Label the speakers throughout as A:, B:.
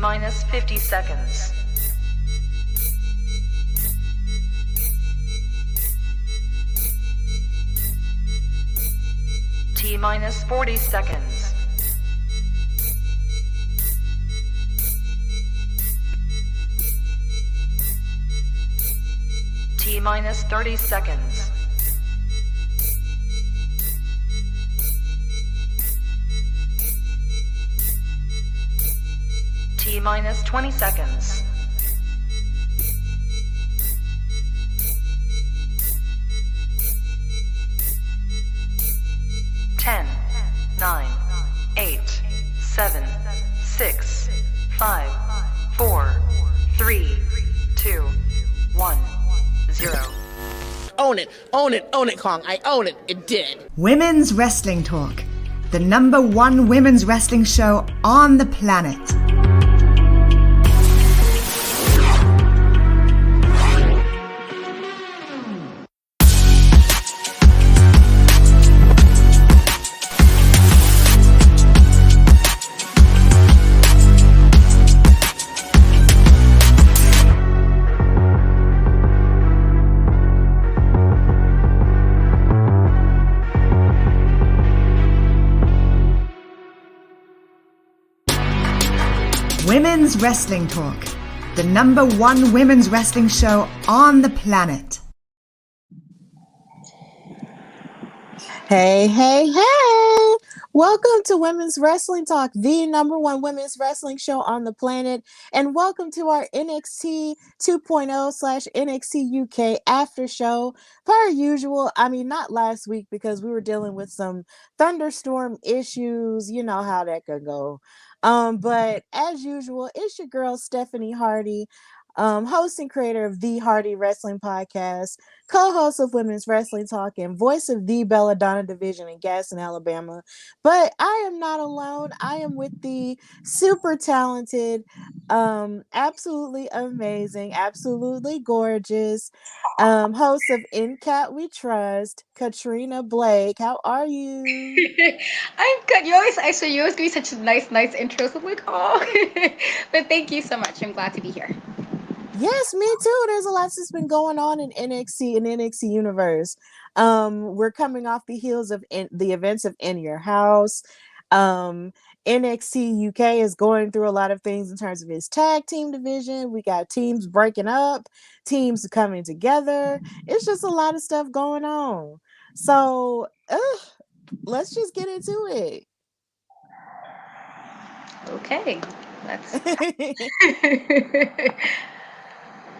A: T-minus 50 seconds. T-minus 40 seconds. T-minus 30 seconds. T-minus 20 seconds. Ten, 9, 8, 7, 6, 5, 4, 3, 2, 1, 0.
B: Own it, own it, own it, Kong. I own it. It did.
C: Women's Wrestling Talk, the #1 women's wrestling show on the planet. Women's Wrestling Talk, the #1 women's wrestling show on the planet.
D: Hey, hey, hey! Welcome to Women's Wrestling Talk, the #1 women's wrestling show on the planet. And welcome to our NXT 2.0 / NXT UK Aftershow. Per usual, I mean, not last week because we were dealing with some thunderstorm issues. You know how that could go. But as usual, it's your girl, Stephanie Hardy, host and creator of the Hardy Wrestling Podcast, co-host of Women's Wrestling Talk, and voice of the Belladonna Division in Gaston, Alabama. But I am not alone. I am with the super talented, absolutely amazing, absolutely gorgeous, host of In Cat We Trust, Katrina Blake. How are you?
E: I'm good. You always give me such nice intros. I'm like, oh, but thank you so much. I'm glad to be here.
D: Yes, me too. There's a lot that's been going on in NXT and NXT universe. We're coming off the heels of the events of In Your House. NXT UK is going through a lot of things in terms of its tag team division. We got teams breaking up, teams coming together. It's just a lot of stuff going on. So let's just get into it.
E: Okay, let's.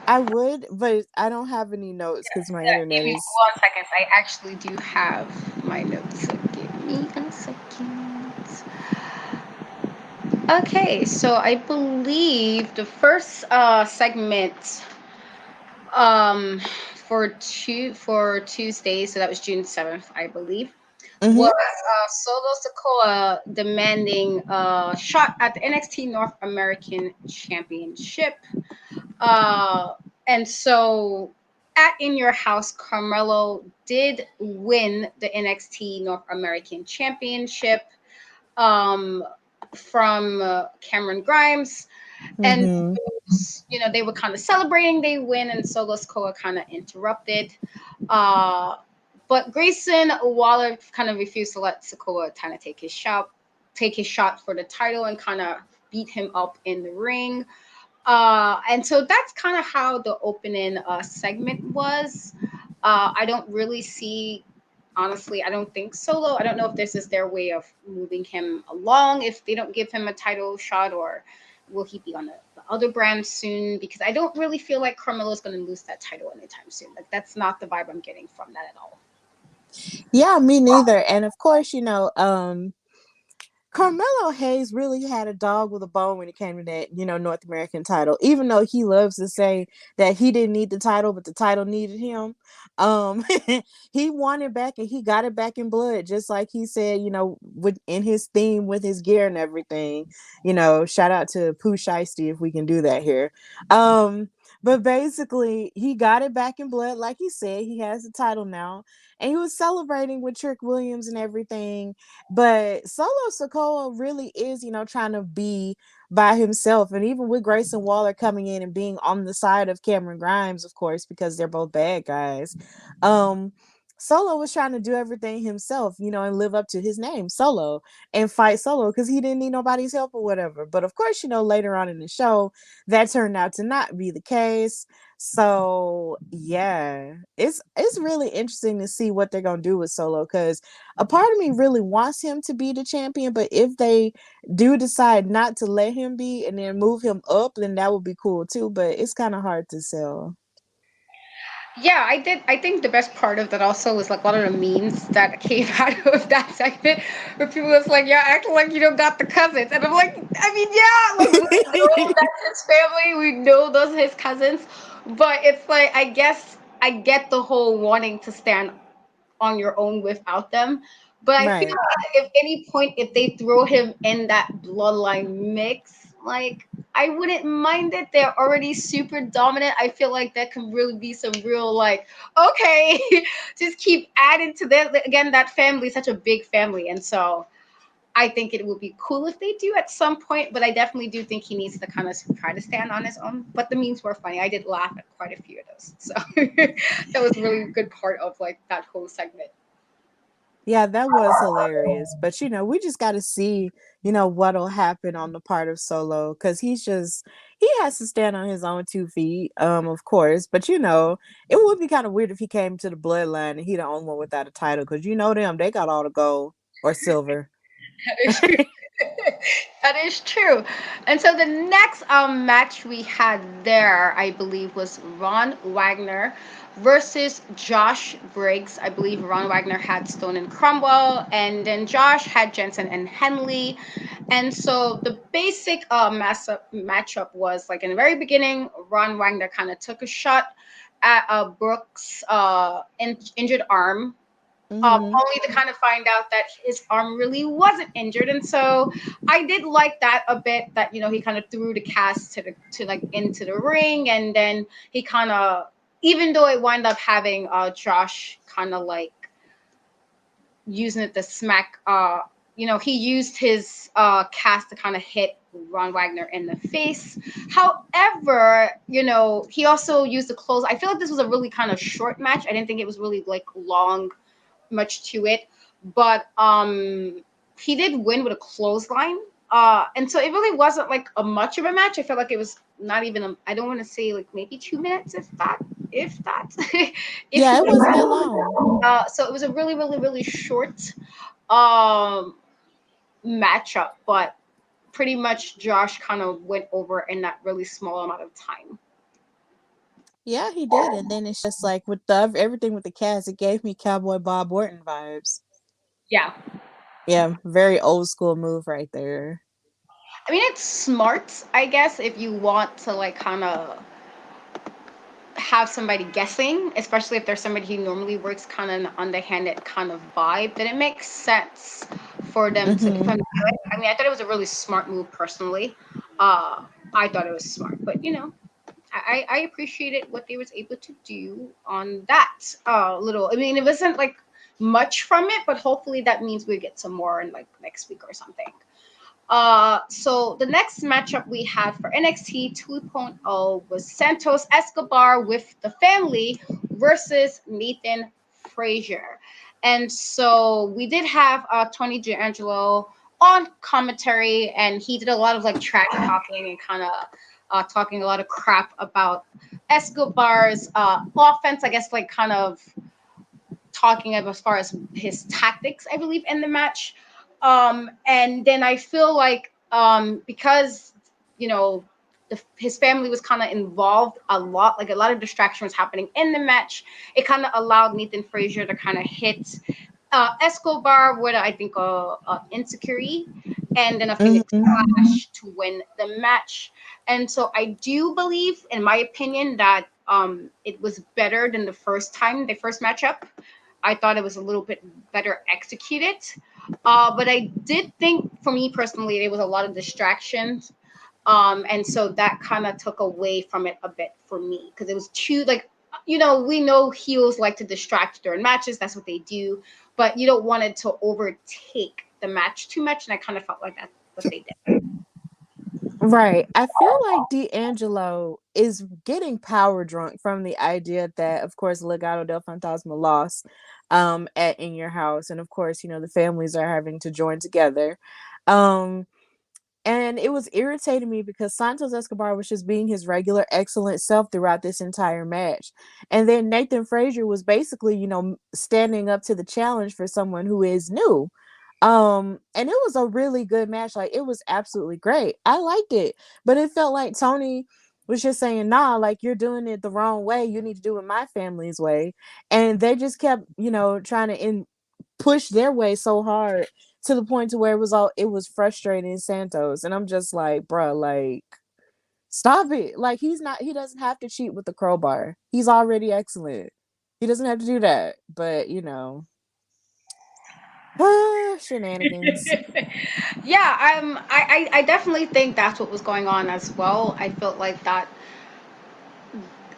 D: I would, but I don't have any notes because my internet
E: give me
D: is.
E: 1 second. I actually do have my notes. So give me a second. Okay, so I believe the first segment for Tuesday, so that was June 7th, I believe, was Solo Sikoa demanding a shot at the NXT North American Championship. And so at In Your House, Carmelo did win the NXT North American Championship from Cameron Grimes. And, they were kind of celebrating they win, and Solo Sikoa kind of interrupted. But Grayson Waller kind of refused to let Sikoa kind of take his shot for the title and kind of beat him up in the ring. And so that's kind of how the opening segment was. I don't really see, honestly, I don't think Solo. I don't know if this is their way of moving him along if they don't give him a title shot, or will he be on the other brand soon? Because I don't really feel like Carmelo is going to lose that title anytime soon. Like, that's not the vibe I'm getting from that at all.
D: Yeah, me neither. And of course, Carmelo Hayes really had a dog with a bone when it came to that, North American title, even though he loves to say that he didn't need the title, but the title needed him. He won it back and he got it back in blood, just like he said, in his theme with his gear and everything. Shout out to Pooh Shiesty if we can do that here. But basically, he got it back in blood, like he said. He has the title now, and he was celebrating with Trick Williams and everything. But Solo Sikoa really is, trying to be by himself, and even with Grayson Waller coming in and being on the side of Cameron Grimes, of course, because they're both bad guys. Solo was trying to do everything himself, and live up to his name, Solo, and fight solo because he didn't need nobody's help or whatever. But of course, later on in the show, that turned out to not be the case. So yeah, it's really interesting to see what they're gonna do with Solo, because a part of me really wants him to be the champion, but if they do decide not to let him be and then move him up, then that would be cool too. But it's kind of hard to sell.
E: Yeah, I did. I think the best part of that also was like one of the memes that came out of that segment where people was like, "Yeah, acting like you don't got the cousins," and I'm like, I mean, yeah, like we know that's his family, we know those are his cousins, but it's like I guess I get the whole wanting to stand on your own without them. But I feel
D: Right.
E: like if any point if they throw him in that bloodline mix, like I wouldn't mind it. They're already super dominant. I feel like that could really be some real like, okay, just keep adding to that. Again, that family is such a big family. And so I think it would be cool if they do at some point, but I definitely do think he needs to kind of try to stand on his own. But the memes were funny. I did laugh at quite a few of those. So that was a really good part of like that whole segment.
D: Yeah, that was hilarious. But we just got to see, what'll happen on the part of Solo, cuz he has to stand on his own 2 feet, of course. But it would be kind of weird if he came to the bloodline and he the only one without a title, cuz them, they got all the gold or silver.
E: That is true. That is true. And so the next match we had there, I believe, was Ron Wagner versus Josh Briggs. I believe Ron Wagner had Stone and Cromwell, and then Josh had Jensen and Henley. And so the basic matchup was like in the very beginning, Ron Wagner kind of took a shot at Brooks' injured arm,
D: Mhm.
E: only to kind of find out that his arm really wasn't injured. And so I did like that a bit, that he kind of threw the cast to like into the ring, and then he kind of, even though it wound up having Josh kind of like using it to smack, he used his cast to kind of hit Ron Wagner in the face. However, he also used the clothes. I feel like this was a really kind of short match. I didn't think it was really like long, much to it, but he did win with a clothesline, and so it really wasn't like a much of a match. I felt like it was not even I don't want to say like maybe 2 minutes, if that if
D: Yeah, it wasn't that long.
E: so it was a really really really short um matchup, but pretty much Josh kind of went over in that really small amount of time.
D: Yeah, he did. And then it's just like with everything with the cast, it gave me Cowboy Bob Orton vibes.
E: Yeah,
D: Yeah, very old school move right there.
E: I mean it's smart, I guess, if you want to like kind of have somebody guessing, especially if there's somebody who normally works kind of an underhanded kind of vibe, then it makes sense for them to
D: Mhm.
E: do it. I mean, I thought it was a really smart move personally. I thought it was smart, but I appreciated what they was able to do on that little. I mean, it wasn't like much from it, but hopefully that means we get some more in like next week or something. So the next matchup we had for NXT 2.0 was Santos Escobar with the family versus Nathan Frazier. And so we did have Tony D'Angelo on commentary, and he did a lot of like trash talking and kind of talking a lot of crap about Escobar's offense, I guess, like kind of talking of as far as his tactics, I believe, in the match. And then I feel like because his family was kind of involved a lot, like a lot of distraction was happening in the match. It kind of allowed Nathan Frazier to kind of hit Escobar with I think insecurity, and then a Phoenix
D: Mhm.
E: Splash to win the match. And so I do believe, in my opinion, that it was better than the first matchup. I thought it was a little bit better executed. But I did think, for me personally, there was a lot of distractions. And so that kind of took away from it a bit for me because it was too like, we know heels like to distract during matches. That's what they do, but you don't want it to overtake the match too much. And I kind of felt like that's what they did.
D: Right. I feel like D'Angelo is getting power drunk from the idea that, of course, Legado del Fantasma lost at In Your House. And of course, the families are having to join together. Um, and it was irritating me because Santos Escobar was just being his regular excellent self throughout this entire match. And then Nathan Frazier was basically, standing up to the challenge for someone who is new. And it was a really good match. Like, it was absolutely great. I liked it. But it felt like Tony was just saying, nah, like, you're doing it the wrong way. You need to do it my family's way. And they just kept, trying to push their way so hard to the point to where it was frustrating Santos. And I'm just like, bruh, like, stop it. Like, he doesn't have to cheat with the crowbar. He's already excellent. He doesn't have to do that. But, shenanigans.
E: Yeah, I definitely think that's what was going on as well. I felt like that.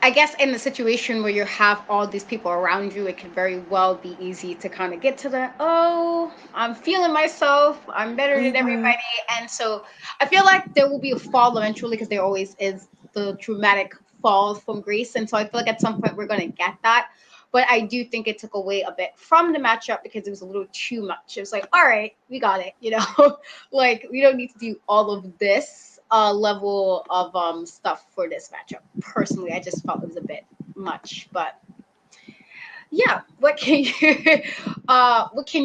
E: I guess in the situation where you have all these people around you, it can very well be easy to kind of get to the, oh, I'm feeling myself, I'm better than everybody. And so I feel like there will be a fall eventually because there always is the dramatic fall from Greece. And so I feel like at some point we're going to get that. But I do think it took away a bit from the matchup because it was a little too much. It was like, all right, we got it, like we don't need to do all of this level of stuff for this matchup. Personally, I just felt it was a bit much, but yeah, what can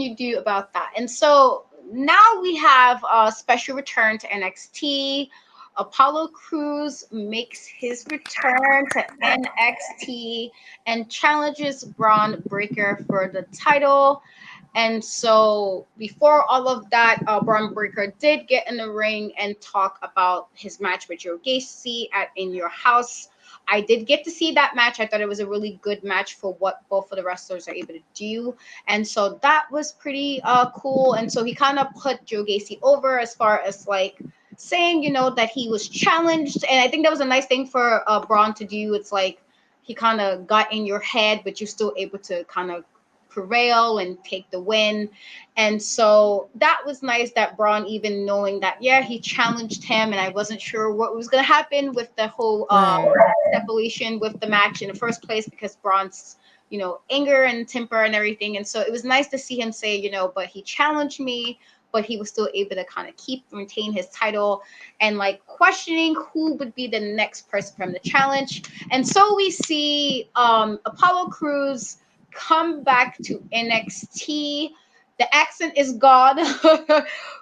E: you do about that? And so now we have a special return to NXT. Apollo Cruz makes his return to NXT and challenges Braun Breaker for the title. And so before all of that, Braun Breaker did get in the ring and talk about his match with Joe Gacy at In Your House. I did get to see that match. I thought it was a really good match for what both of the wrestlers are able to do. And so that was pretty cool. And so he kind of put Joe Gacy over as far as like saying, that he was challenged. And I think that was a nice thing for Braun to do. It's like he kind of got in your head, but you're still able to kind of prevail and take the win. And so that was nice that Braun, even knowing that, yeah, he challenged him, and I wasn't sure what was going to happen with the whole stipulation with the match in the first place because Braun's, anger and temper and everything. And so it was nice to see him say, but he challenged me, but he was still able to kind of maintain his title and like questioning who would be the next person from the challenge. And so we see Apollo Crews come back to NXT. The accent is gone,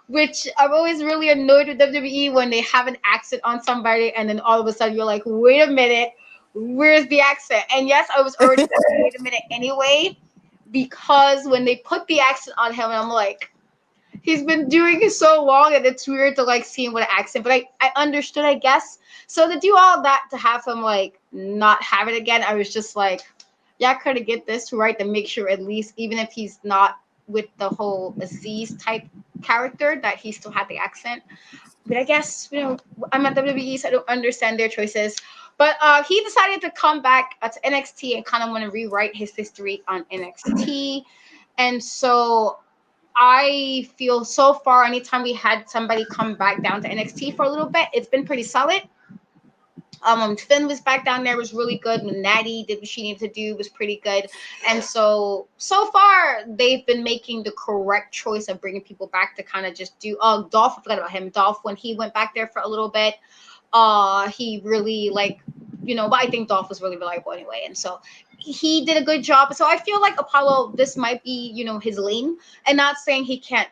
E: which I'm always really annoyed with WWE when they have an accent on somebody and then all of a sudden you're like, wait a minute, where's the accent? And yes, I was already like, wait a minute anyway, because when they put the accent on him, I'm like, he's been doing it so long and it's weird to like see him with an accent, but I understood, I guess. So to do all that, to have him like not have it again, I was just like, yeah, I could get this right to make sure at least, even if he's not with the whole Aziz type character, that he still had the accent. But I guess, I'm at WWE, so I don't understand their choices. But he decided to come back to NXT and kind of want to rewrite his history on NXT. And so I feel so far, anytime we had somebody come back down to NXT for a little bit, it's been pretty solid. When Finn was back down there was really good. When Natty did what she needed to do was pretty good. And so far, they've been making the correct choice of bringing people back to kind of just do, Dolph, I forgot about him. Dolph, when he went back there for a little bit, he really but I think Dolph was really reliable anyway. And so he did a good job. So I feel like Apollo, this might be, his lane, and not saying he can't,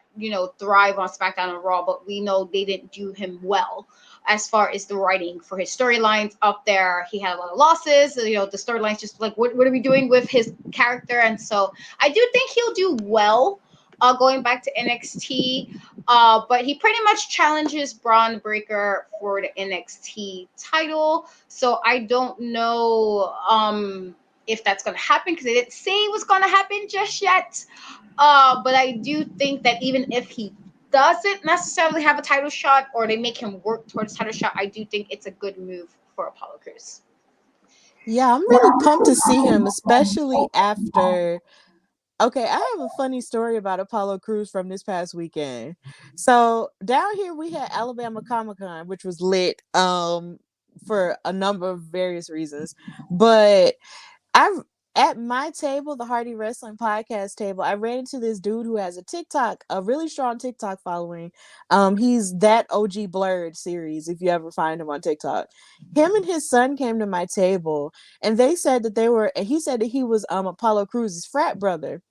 E: thrive on SmackDown and Raw, but we know they didn't do him well as far as the writing for his storylines up there. He had a lot of losses, the storylines just like, what are we doing with his character? And so I do think he'll do well going back to NXT. But he pretty much challenges Braun Breaker for the NXT title. So I don't know if that's going to happen because they didn't say it was going to happen just yet. But I do think that even if he doesn't necessarily have a title shot or they make him work towards a title shot, I do think it's a good move for Apollo Crews.
D: Yeah, I'm really pumped to see him, especially after. Okay, I have a funny story about Apollo Crews from this past weekend. So down here we had Alabama Comic-Con, which was lit for a number of various reasons. But I at my table, the Hardy Wrestling Podcast table, I ran into this dude who has a really strong TikTok following. He's that OG Blurred series, if you ever find him on TikTok. Him and his son came to my table and they said that he said that he was Apollo Crews' frat brother.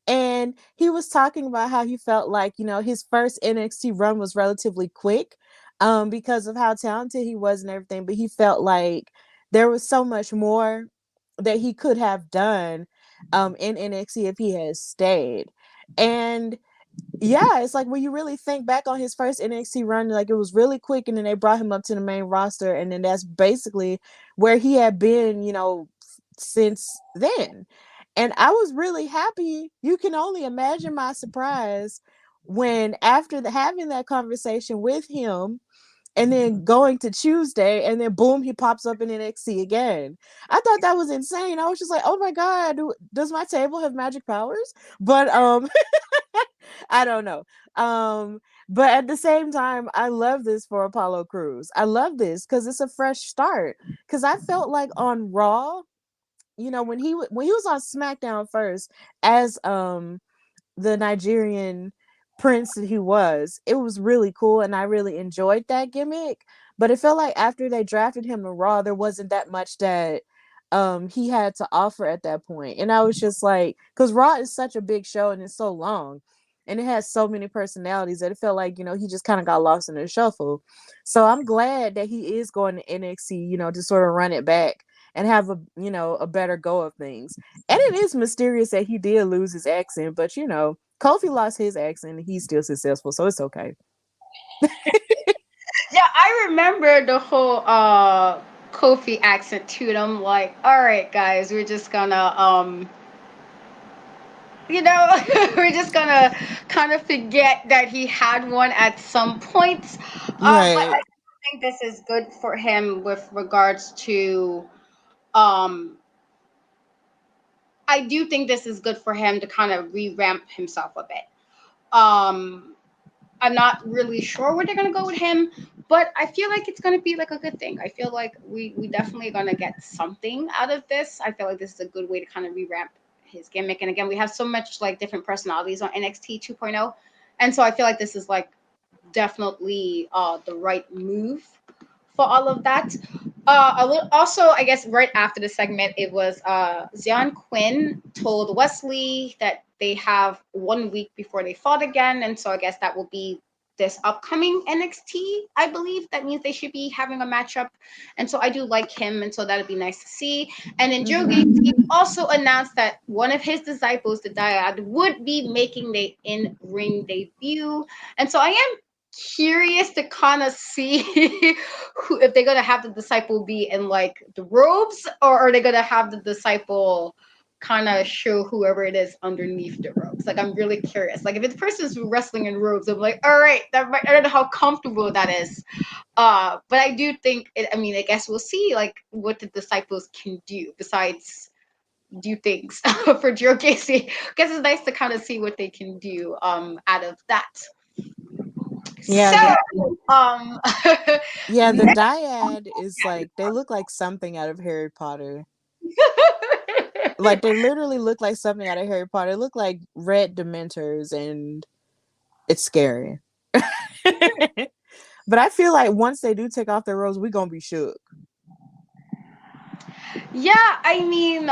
D: And he was talking about how he felt like, his first NXT run was relatively quick because of how talented he was and everything. But he felt like there was so much more that he could have done in NXT if he had stayed. And yeah, it's like when you really think back on his first NXT run, like it was really quick, and then they brought him up to the main roster, and then that's basically where he had been, since then. And I was really happy. You can only imagine my surprise when after having that conversation with him and then going to Tuesday and then boom, he pops up in NXT again. I thought that was insane. I was just like, oh my God, does my table have magic powers? But I don't know. But at the same time, I love this for Apollo Crews. I love this because it's a fresh start. Because I felt like on Raw, when he was on SmackDown first as the Nigerian prince that he was, it was really cool and I really enjoyed that gimmick. But it felt like after they drafted him to Raw, there wasn't that much that he had to offer at that point. And I was just like, because Raw is such a big show and it's so long and it has so many personalities that it felt like, he just kind of got lost in the shuffle. So I'm glad that he is going to NXT, to sort of run it back and have a better go of things. And it is mysterious that he did lose his accent, but Kofi lost his accent and he's still successful, so it's okay.
E: Yeah, I remember the whole Kofi accent too. And I'm like, all right, guys, we're just gonna we're just gonna kind of forget that he had one at some point. But I
D: Right.
E: think this is good for him with regards to um I do think this is good for him to kind of revamp himself a bit. I'm not really sure where they're gonna go with him, but I feel like it's gonna be like a good thing. I feel like we definitely gonna get something out of this. I feel like this is a good way to kind of revamp his gimmick. And again, we have so much like different personalities on NXT 2.0, and so I feel like this is like definitely the right move for all of that. Also, I guess right after the segment, it was Zion Quinn told Wesley that they have 1 week before they fought again, and so I guess that will be this upcoming NXT. I believe that means they should be having a matchup, and so I do like him, and so that'd be nice to see. And then Joe Gacy also announced that one of his disciples, the Dyad, would be making their in-ring debut, and so I am curious to kind of see if they're gonna have the disciple be in like the robes, or are they gonna have the disciple kind of show whoever it is underneath the robes. Like I'm really curious. Like if it's person's wrestling in robes, I'm like, all right, I don't know how comfortable that is. But I do think it. I mean, I guess we'll see like what the disciples can do besides do things for Joe Casey. I guess it's nice to kind of see what they can do out of that.
D: Yeah,
E: So,
D: yeah, the dyad is like they look like something out of Harry Potter. Like they literally look like something out of Harry Potter. They look like red dementors and it's scary. But I feel like once they do take off their robes, we're gonna be shook.
E: yeah, I mean,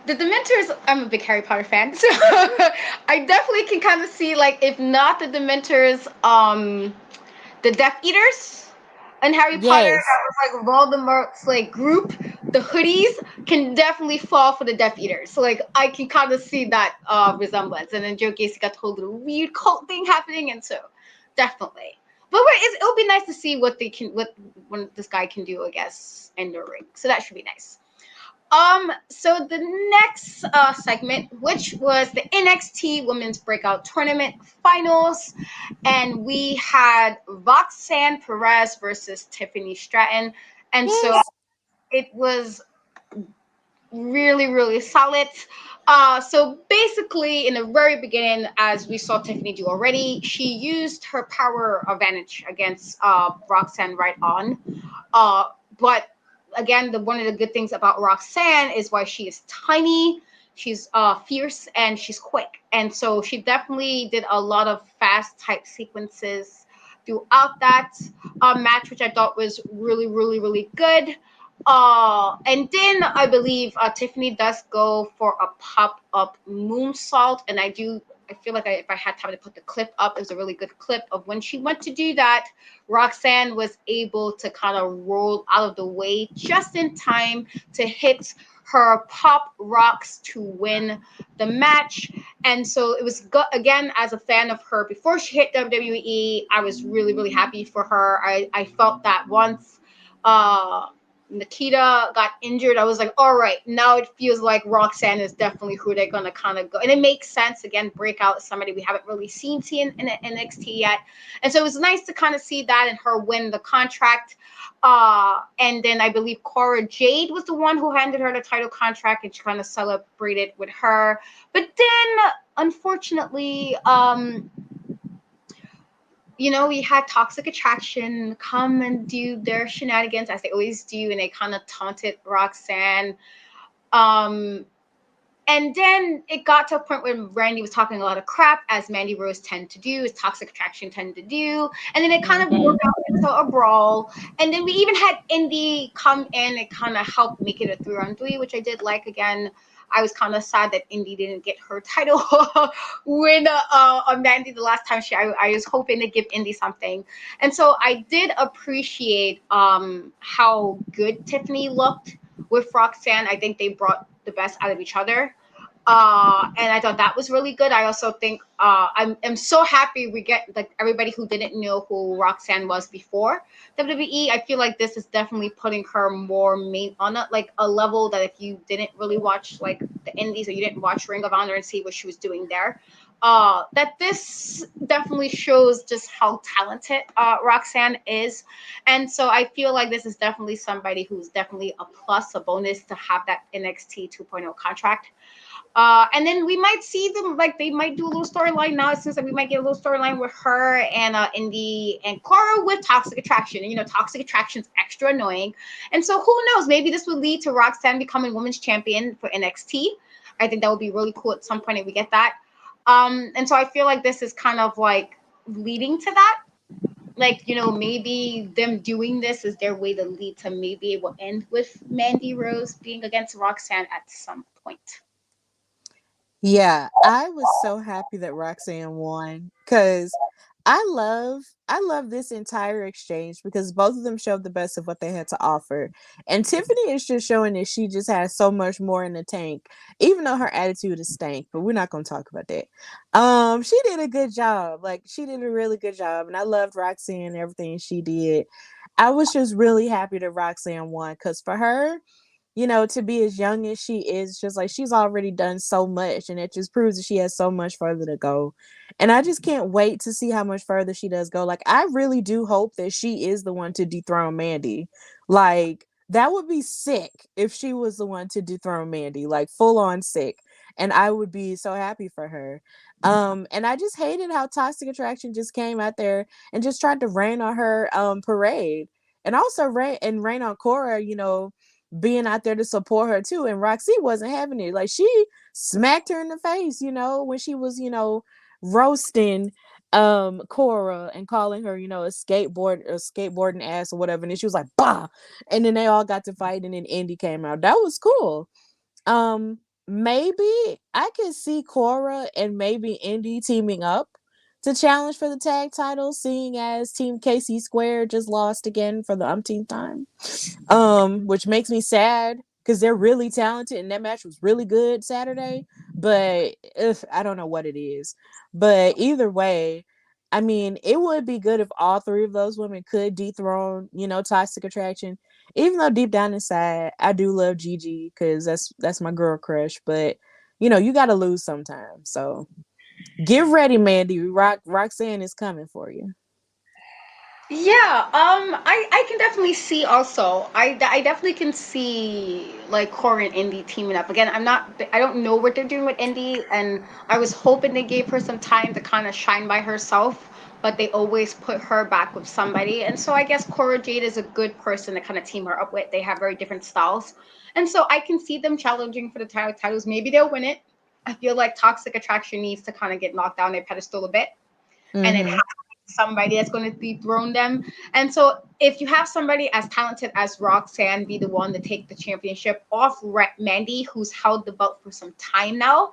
E: the Dementors, I'm a big Harry Potter fan, so I definitely can kind of see, like, if not the Dementors, the Death Eaters in Harry Potter,
D: Yes.
E: that was like Voldemort's like group, the hoodies can definitely fall for the Death Eaters. So like I can kind of see that resemblance. And then Joe Gacy got the whole little weird cult thing happening, and so definitely. But it'll be nice to see what this guy can do, I guess, in the ring. So that should be nice. So the next segment, which was the NXT Women's Breakout Tournament Finals, and we had Roxanne Perez versus Tiffany Stratton, and so
D: Yes.
E: it was really, really solid. So basically, in the very beginning, as we saw Tiffany do already, she used her power advantage against Roxanne right on. But again, one of the good things about Roxanne is why she is tiny, she's fierce, and she's quick. And so she definitely did a lot of fast type sequences throughout that match, which I thought was really, really, really good. And then I believe Tiffany does go for a pop-up moonsault, and I feel like if I had time to put the clip up, it was a really good clip of when she went to do that. Roxanne was able to kind of roll out of the way just in time to hit her pop rocks to win the match. And so it was again, as a fan of her before she hit WWE, I was really, really happy for her. I felt that once Nikita got injured, I was like, all right, now it feels like Roxanne is definitely who they're gonna kind of go, and it makes sense. Again, Breakout is somebody we haven't really seen in NXT yet, and so it was nice to kind of see that and her win the contract. And then I believe Cora Jade was the one who handed her the title contract, and she kind of celebrated with her. But then, unfortunately, we had Toxic Attraction come and do their shenanigans as they always do, and they kind of taunted Roxanne. And then it got to a point where Randy was talking a lot of crap, as Mandy Rose tend to do, as Toxic Attraction tend to do. And then it kind of broke out into a brawl. And then we even had Indy come in and kind of help make it a 3-on-3, which I did like. Again, I was kind of sad that Indy didn't get her title win on Mandy the last time. I was hoping to give Indy something. And so I did appreciate how good Tiffany looked with Roxanne. I think they brought the best out of each other. And I thought that was really good. I also think I'm so happy we get like everybody who didn't know who Roxanne was before WWE. I feel like this is definitely putting her more main on a level that if you didn't really watch like the indies or you didn't watch Ring of Honor and see what she was doing there, that this definitely shows just how talented Roxanne is. And so I feel like this is definitely somebody who's definitely a plus, a bonus to have that NXT 2.0 contract. And then we might see them, like they might do a little storyline now. It seems like we might get a little storyline with her and Indy and Cora with Toxic Attraction. And Toxic Attraction's extra annoying. And so who knows? Maybe this would lead to Roxanne becoming women's champion for NXT. I think that would be really cool at some point if we get that. And so I feel like this is kind of like leading to that. Like, maybe them doing this is their way to lead to maybe it will end with Mandy Rose being against Roxanne at some point.
D: Yeah, I was so happy that Roxanne won because I love this entire exchange because both of them showed the best of what they had to offer. And Tiffany is just showing that she just has so much more in the tank, even though her attitude is stank, but we're not gonna talk about that. She did a good job. Like she did a really good job, and I loved Roxanne and everything she did. I was just really happy that Roxanne won because for her, to be as young as she is, just like she's already done so much, and it just proves that she has so much further to go. And I just can't wait to see how much further she does go. Like, I really do hope that she is the one to dethrone Mandy. Like, that would be sick if she was the one to dethrone Mandy, like full on sick. And I would be so happy for her. And I just hated how Toxic Attraction just came out there and just tried to rain on her parade. And also rain on Cora, being out there to support her too. And Roxy wasn't having it. Like she smacked her in the face, when she was, roasting Cora and calling her, a skateboarding ass or whatever. And then she was like, bah. And then they all got to fight, and then Indy came out. That was cool. Maybe I could see Cora and maybe Indy teaming up to challenge for the tag title, seeing as Team KC Square just lost again for the umpteenth time. Which makes me sad because they're really talented and that match was really good Saturday. But I don't know what it is. But either way, I mean, it would be good if all three of those women could dethrone, Toxic Attraction. Even though deep down inside, I do love Gigi because that's my girl crush. But you got to lose sometimes. So get ready, Mandy. Roxanne is coming for you.
E: Yeah, I can definitely see also. I definitely can see like Corey and Indy teaming up again. I don't know what they're doing with Indy, and I was hoping they gave her some time to kind of shine by herself, but they always put her back with somebody. And so I guess Cora Jade is a good person to kind of team her up with. They have very different styles, and so I can see them challenging for the titles. Maybe they'll win it. I feel like Toxic Attraction needs to kind of get knocked down their pedestal a bit, and it has somebody that's going to dethrone them. And so if you have somebody as talented as Roxanne be the one to take the championship off Mandy, who's held the belt for some time now,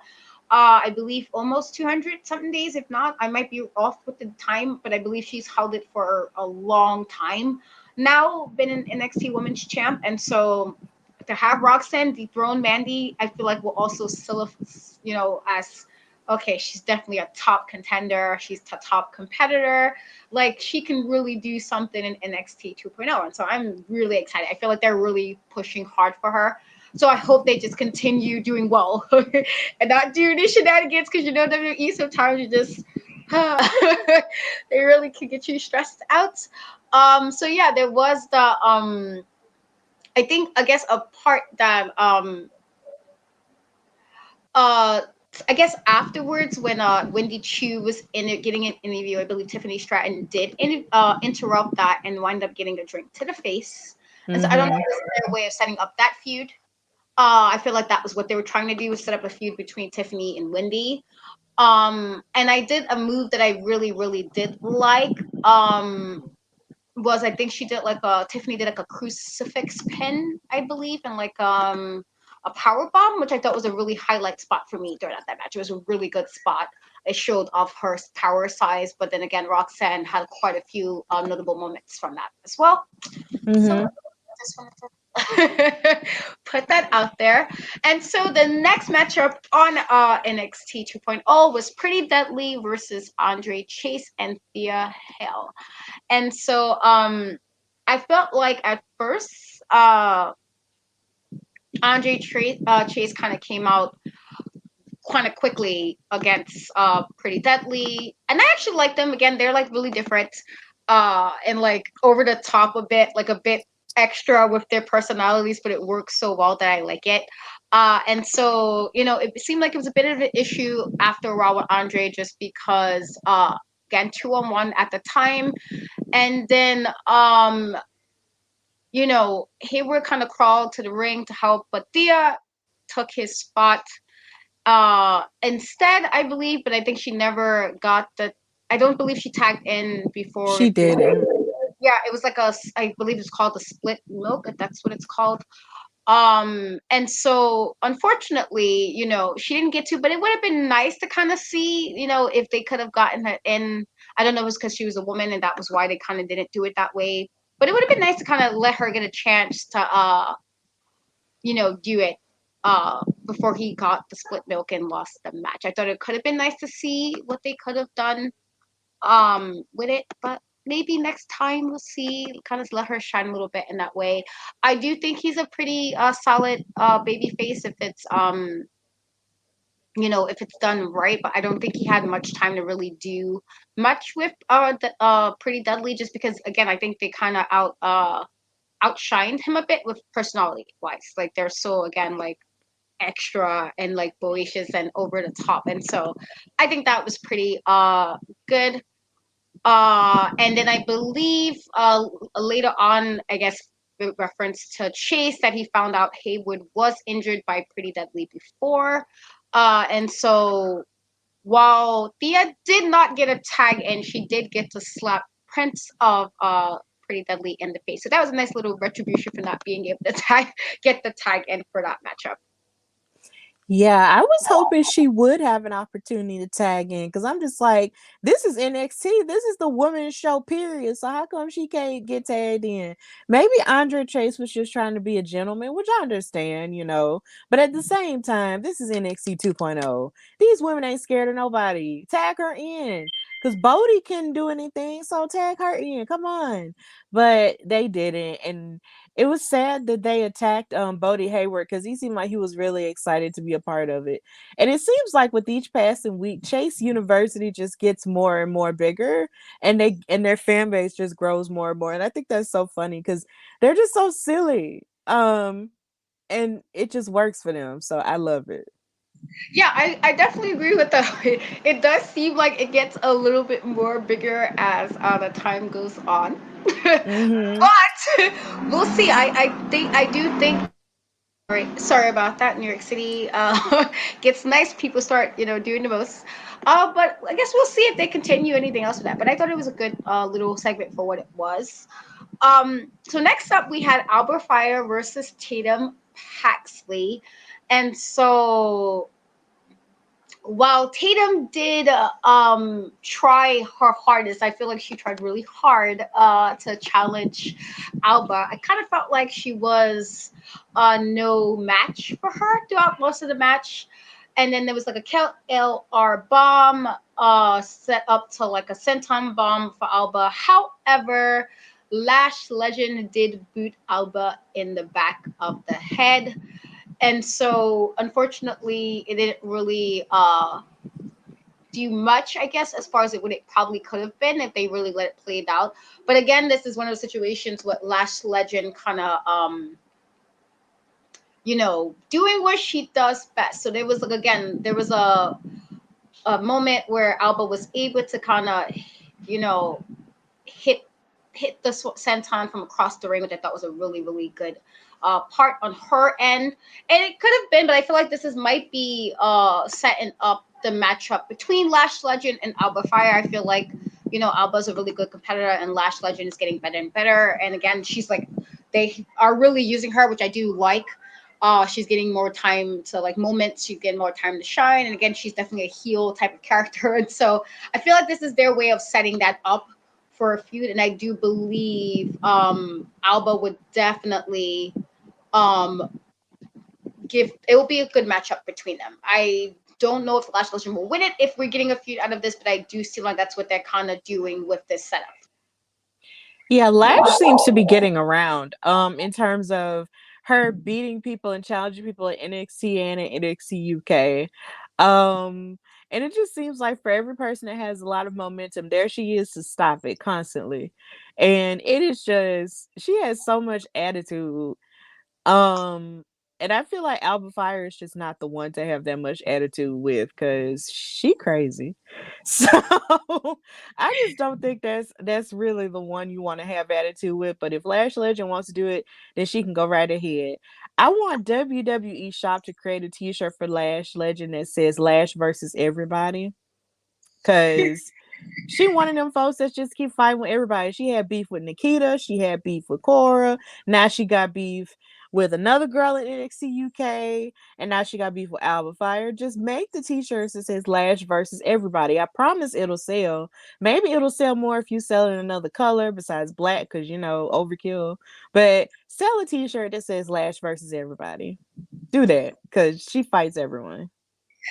E: I believe almost 200 something days. If not, I might be off with the time, but I believe she's held it for a long time now, been an NXT Women's Champ. And so to have Roxanne dethrone Mandy, I feel like will also as okay, she's definitely a top contender. She's a top competitor. Like she can really do something in NXT 2.0. And so I'm really excited. I feel like they're really pushing hard for her. So I hope they just continue doing well and not do any shenanigans because WWE sometimes you just they really can get you stressed out. So yeah, there was the I guess a part that I guess afterwards when Wendy Chu was getting an interview, I believe Tiffany Stratton did interrupt that and wind up getting a drink to the face. And so I don't know if it was their way of setting up that feud. I feel like that was what they were trying to do, was set up a feud between Tiffany and Wendy. And I did a move that I really, really did like. Was I think she did like Tiffany did like a crucifix pin, I believe, and like a power bomb, which I thought was a really highlight spot for me during that match. It was a really good spot. It showed off her power size, but then again, Roxanne had quite a few notable moments from that as well. So I just wanted to put that out there. And so the next matchup on NXT 2.0 was Pretty Deadly versus Andre Chase and Thea Hale. And so I felt like at first Andre Chase kind of came out kind of quickly against Pretty Deadly, and I actually like them. Again, they're like really different and like over the top a bit, like a bit extra with their personalities, but it works so well that I like it. And so it seemed like it was a bit of an issue after a while with Andre, just because again 2-on-1 at the time, and then Hayward kind of crawled to the ring to help, but Thea took his spot instead, I believe, but I think she never got I don't believe she tagged in before.
D: She did.
E: Yeah, it was like I believe it's called a split milk, if that's what it's called. And so unfortunately, she didn't get to, but it would have been nice to kind of see, if they could have gotten her in. I don't know if it was because she was a woman and that was why they kind of didn't do it that way. But it would have been nice to kind of let her get a chance to do it before he got the split milk and lost the match. I thought it could have been nice to see what they could have done with it, but maybe next time we'll see, kind of let her shine a little bit in that way. I do think he's a pretty solid baby face if it's if it's done right, but I don't think he had much time to really do much with Pretty Deadly, just because again I think they kind of outshined him a bit with personality wise. Like they're so again like extra and like boisterous and over the top, and so I think that was pretty good. And then I believe later on, I guess with reference to Chase, that he found out Haywood was injured by Pretty Deadly before, and so while Thea did not get a tag in, she did get to slap Prince of Pretty Deadly in the face. So that was a nice little retribution for not being able to get the tag in for that matchup.
D: Yeah, I was hoping she would have an opportunity to tag in, because I'm just like, this is NXT. This is the women's show, period. So how come she can't get tagged in? Maybe Andre Chase was just trying to be a gentleman, which I understand, But at the same time, this is NXT 2.0. These women ain't scared of nobody. Tag her in. because Bodie couldn't do anything, so tag her in. Come on. But they didn't. And it was sad that they attacked Bodie Hayward because he seemed like he was really excited to be a part of it. And it seems like with each passing week, Chase University just gets more and more bigger, and their fan base just grows more and more. And I think that's so funny because they're just so silly. And it just works for them. So I love it.
E: Yeah, I definitely agree with that. It does seem like it gets a little bit more bigger as the time goes on.
D: Mm-hmm.
E: But we'll see. I do think. Sorry about that. New York City gets nice. People start, doing the most. But I guess we'll see if they continue anything else with that. But I thought it was a good little segment for what it was. So next up we had Albert Fire versus Tatum Paxley, and so while Tatum did try her hardest, I feel like she tried really hard to challenge Alba. I kind of felt like she was no match for her throughout most of the match. And then there was like a KLR bomb set up to like a senton bomb for Alba. However, Lash Legend did boot Alba in the back of the head. And so, unfortunately, it didn't really do much, I guess, as far as what it probably could have been if they really let it play it out. But again, this is one of those situations where Lash Legend kind of, doing what she does best. So there was a moment where Alba was able to kind of, hit the senton from across the ring, which I thought was a really, really good part on her end. And it could have been, but I feel like might be setting up the matchup between Lash Legend and Alba Fire. I feel like, Alba's a really good competitor and Lash Legend is getting better and better. And again, she's like, they are really using her, which I do like. She's getting more time to like moments. She's getting more time to shine. And again, she's definitely a heel type of character. And so I feel like this is their way of setting that up for a feud. And I do believe Alba would definitely it will be a good matchup between them. I don't know if Lash Legend will win it if we're getting a feud out of this, but I do feel like that's what they're kind of doing with this setup.
D: Yeah, Lash seems to be getting around in terms of her beating people and challenging people at NXT and at NXT UK. And it just seems like for every person that has a lot of momentum, there she is to stop it constantly. And it is just, she has so much attitude. Um, and I feel like Alba Fire is just not the one to have that much attitude with because she crazy. So I just don't think that's really the one you want to have attitude with. But if Lash Legend wants to do it, then she can go right ahead. I want WWE Shop to create a T-shirt for Lash Legend that says Lash versus everybody. Cause she one of them folks that just keep fighting with everybody. She had beef with Nikita. She had beef with Cora. Now she got beef with another girl in NXT UK. And now she got beef with Alba Fire. Just make the t-shirts that says Lash versus everybody. I promise it'll sell. Maybe it'll sell more if you sell it in another color besides black because, overkill. But sell a t-shirt that says Lash versus everybody. Do that because she fights everyone.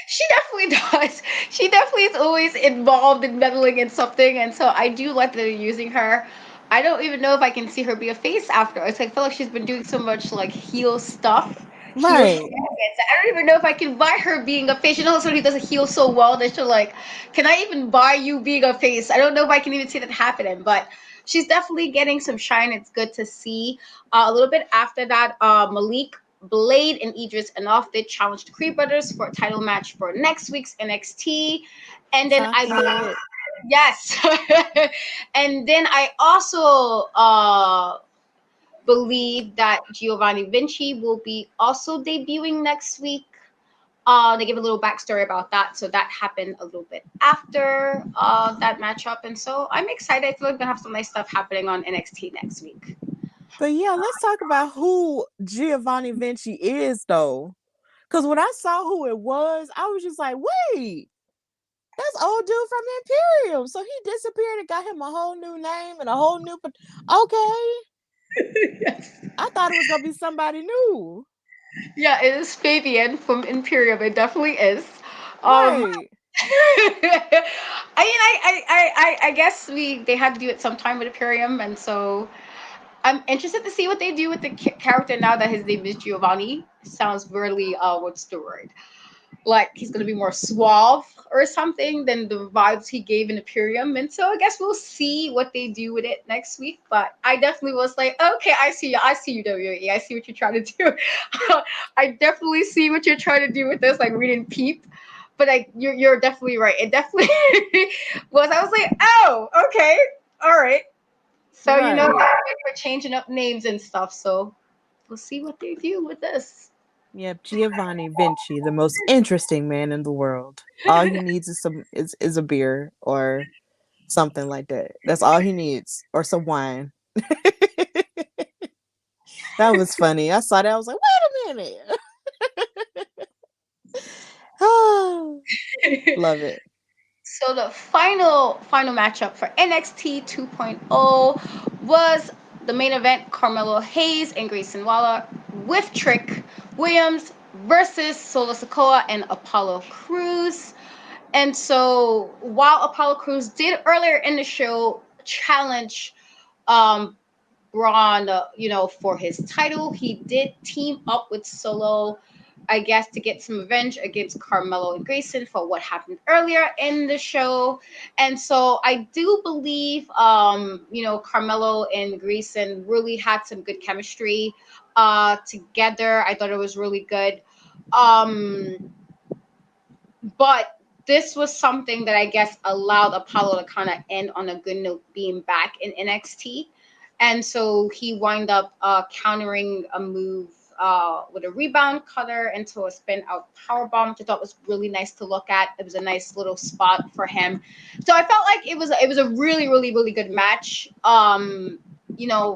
E: She definitely does. She definitely is always involved in meddling in something, and so I do like that they're using her. I don't even know if I can see her be a face afterwards. I feel like she's been doing so much like heel stuff, heel
D: Right.
E: shenanigans. I don't even know if I can buy her being a face. Somebody who does a heel so well that she'll like, can I even buy you being a face? I don't know if I can even see that happening, but she's definitely getting some shine. It's good to see. A little bit after that, Malik Blade and Idris Enough did challenge the Creed Brothers for a title match for next week's NXT. And then yes. And then I also believe that Giovanni Vinci will be also debuting next week. They give a little backstory about that. So that happened a little bit after that matchup. And so I'm excited. I feel like we're going to have some nice stuff happening on NXT next week.
D: But yeah, let's talk about who Giovanni Vinci is, though. Because when I saw who it was, I was just like, wait, that's old dude from Imperium. So he disappeared and got him a whole new name and a whole new... Okay.
E: Yes.
D: I thought it was going to be somebody new.
E: Yeah, it is Fabian from Imperium. It definitely is.
D: Right.
E: I mean, I guess they had to do it sometime with Imperium, and so I'm interested to see what they do with the character now that his name is Giovanni. Sounds really what's the word? Like he's gonna be more suave or something than the vibes he gave in Imperium. And so I guess we'll see what they do with it next week. But I definitely was like, okay, I see you, WWE. I see what you're trying to do. I definitely see what you're trying to do with this. Like we didn't peep. But you're definitely right. It definitely was. I was like, oh, okay, all right. So
D: Right.
E: we're changing up names and stuff. So we'll see what they do with this.
D: Yep, Giovanni Vinci, the most interesting man in the world. All he needs is is a beer or something like that. That's all he needs, or some wine. That was funny. I saw that. I was like, wait a minute. Oh, love it.
E: So the final matchup for NXT 2.0 was the main event: Carmelo Hayes and Grayson Waller with Trick Williams versus Solo Sikoa and Apollo Cruz. And so while Apollo Cruz did earlier in the show challenge um, Braun, for his title, he did team up with Solo, I guess, to get some revenge against Carmelo and Grayson for what happened earlier in the show. And so I do believe, Carmelo and Grayson really had some good chemistry together. I thought it was really good. But this was something that I guess allowed Apollo to kind of end on a good note being back in NXT. And so he wound up countering a move with a rebound cutter into a spin out power bomb, which I thought was really nice to look at. It was a nice little spot for him. So I felt like it was a really, really, really good match.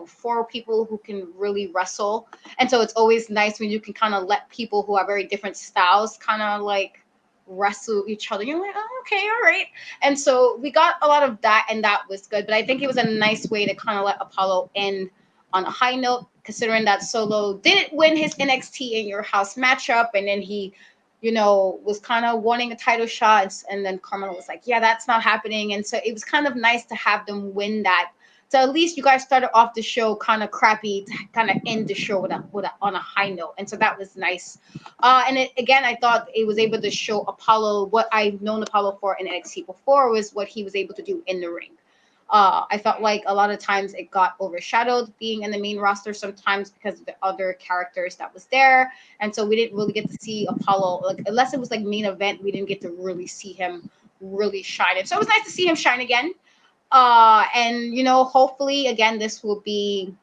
E: For people who can really wrestle. And so it's always nice when you can kind of let people who have very different styles kind of like wrestle each other. You're like, oh, okay, all right. And so we got a lot of that, and that was good. But I think it was a nice way to kind of let Apollo end on a high note, considering that Solo didn't win his NXT in your house matchup, and then he, was kind of wanting a title shot, and then Carmelo was like, yeah, that's not happening. And so it was kind of nice to have them win that. So at least you guys started off the show kind of crappy to kind of end the show on a high note, and so that was nice. Again, I thought it was able to show Apollo what I've known Apollo for in NXT before was what he was able to do in the ring. I felt like a lot of times it got overshadowed being in the main roster sometimes because of the other characters that was there, and so we didn't really get to see Apollo, like unless it was like main event, we didn't get to really see him really shine. And so it was nice to see him shine again. Hopefully again this will be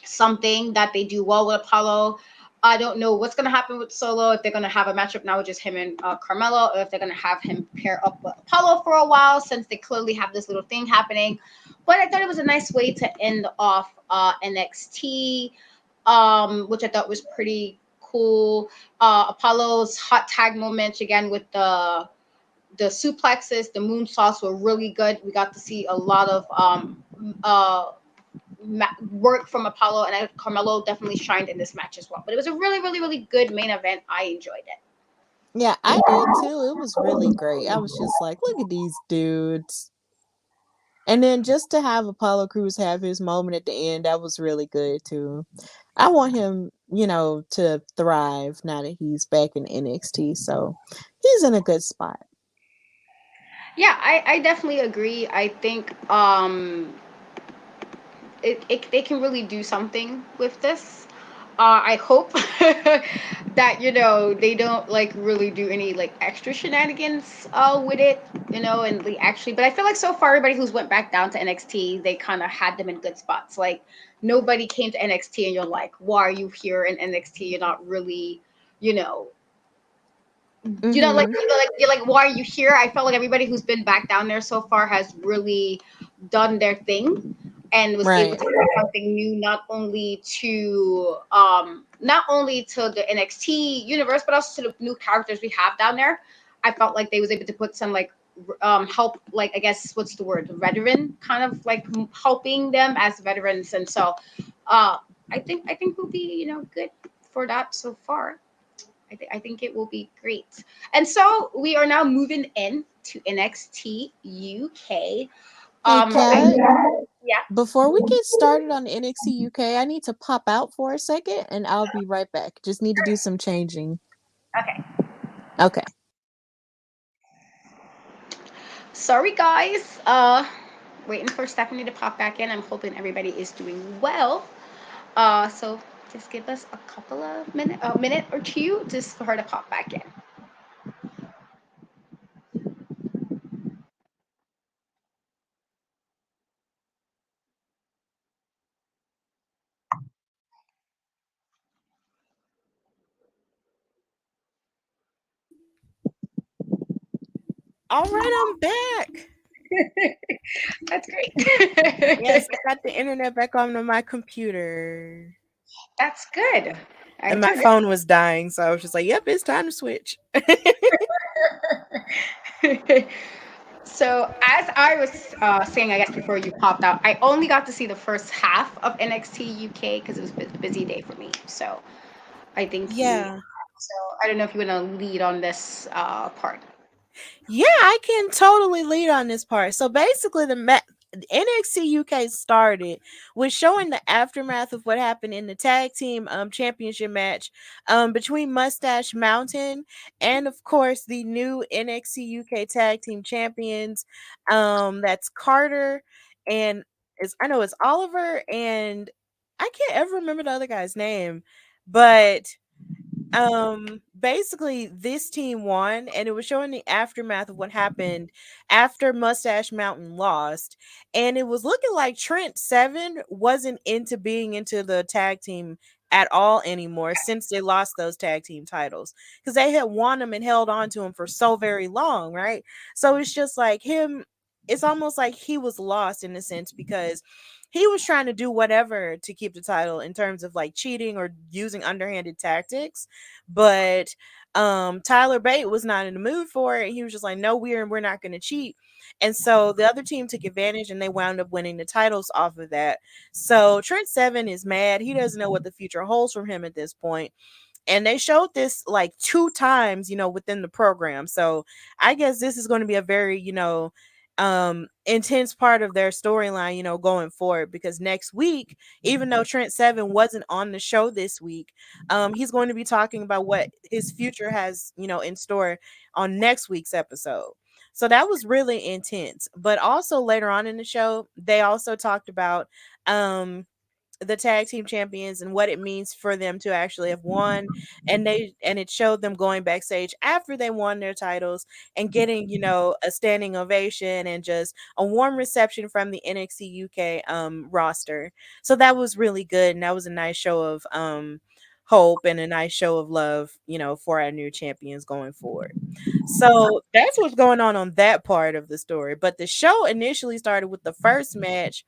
E: something that they do well with Apollo. I don't know what's going to happen with Solo, if they're going to have a matchup now with just him and Carmelo, or if they're going to have him pair up with Apollo for a while, since they clearly have this little thing happening. But I thought it was a nice way to end off NXT, which I thought was pretty cool. Apollo's hot tag moment again with the suplexes, the moonsaults were really good. We got to see a lot of work from Apollo, and Carmelo definitely shined in this match as well. But it was a really, really, really good main event. I enjoyed it.
D: Yeah, I did too. It was really great. I was just like, look at these dudes. And then just to have Apollo Crews have his moment at the end, that was really good too. I want him, to thrive now that he's back in NXT. So he's in a good spot.
E: Yeah, I definitely agree. I think they can really do something with this. I hope that they don't like really do any like extra shenanigans with it, and they actually. But I feel like so far everybody who's went back down to NXT, they kind of had them in good spots. Like nobody came to NXT and you're like, why are you here in NXT? You're not really,
D: Mm-hmm.
E: you're like, why are you here? I felt like everybody who's been back down there so far has really done their thing and was able
D: Right.
E: to bring something new, not only to the NXT universe, but also to the new characters we have down there. I felt like they was able to put some like help, like I guess what's the word, veteran kind of like helping them as veterans, and so I think we'll be good for that so far. I think it will be great. And so we are now moving in to NXT UK.
D: Hey, Kat,
E: Yeah.
D: before we get started on NXT UK, I need to pop out for a second and I'll be right back. Just need to do some changing.
E: Okay.
D: Okay.
E: Sorry, guys. Waiting for Stephanie to pop back in. I'm hoping everybody is doing well. So just give us a couple of a minute or two, just for her to pop back in.
D: All right, I'm back.
E: That's great.
D: Yes, I got the internet back on my computer.
E: That's good.
D: And my phone was dying, so I was just like, yep, it's time to switch.
E: So as I was saying, I guess before you popped out, I only got to see the first half of NXT UK because it was a busy day for me. So I think
D: Yeah.
E: So I don't know if you want to lead on this part.
D: Yeah, I can totally lead on this part. So basically, the NXT UK started with showing the aftermath of what happened in the tag team championship match between Mustache Mountain and, of course, the new NXT UK tag team champions. That's Carter and I know it's Oliver, and I can't ever remember the other guy's name, but basically this team won, and it was showing the aftermath of what happened after Mustache Mountain lost, and it was looking like Trent Seven wasn't into being into the tag team at all anymore since they lost those tag team titles, because they had won them and held on to them for so very long, right? So it's just like him, it's almost like he was lost in a sense, because he was trying to do whatever to keep the title in terms of like cheating or using underhanded tactics, but Tyler Bate was not in the mood for it. He was just like, no, we're not going to cheat. And so the other team took advantage and they wound up winning the titles off of that. So Trent Seven is mad. He doesn't know what the future holds for him at this point. And they showed this like 2 times, within the program. So I guess this is going to be a very, intense part of their storyline, going forward, because next week, even though Trent Seven wasn't on the show this week, he's going to be talking about what his future has, in store on next week's episode. So that was really intense. But also later on in the show, they also talked about the tag team champions and what it means for them to actually have won, and it showed them going backstage after they won their titles and getting a standing ovation and just a warm reception from the NXT UK roster. So that was really good, and that was a nice show of hope and a nice show of love, for our new champions going forward. So that's what's going on that part of the story. But the show initially started with the first match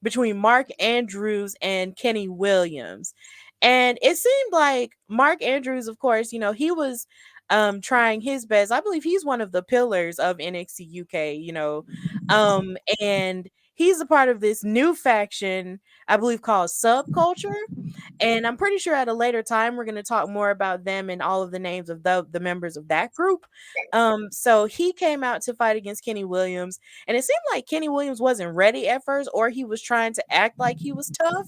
D: between Mark Andrews and Kenny Williams. And it seemed like Mark Andrews, of course, he was trying his best. I believe he's one of the pillars of NXT UK, and he's a part of this new faction, I believe, called Subculture. And I'm pretty sure at a later time we're going to talk more about them and all of the names of the members of that group. So he came out to fight against Kenny Williams, and it seemed like Kenny Williams wasn't ready at first, or he was trying to act like he was tough,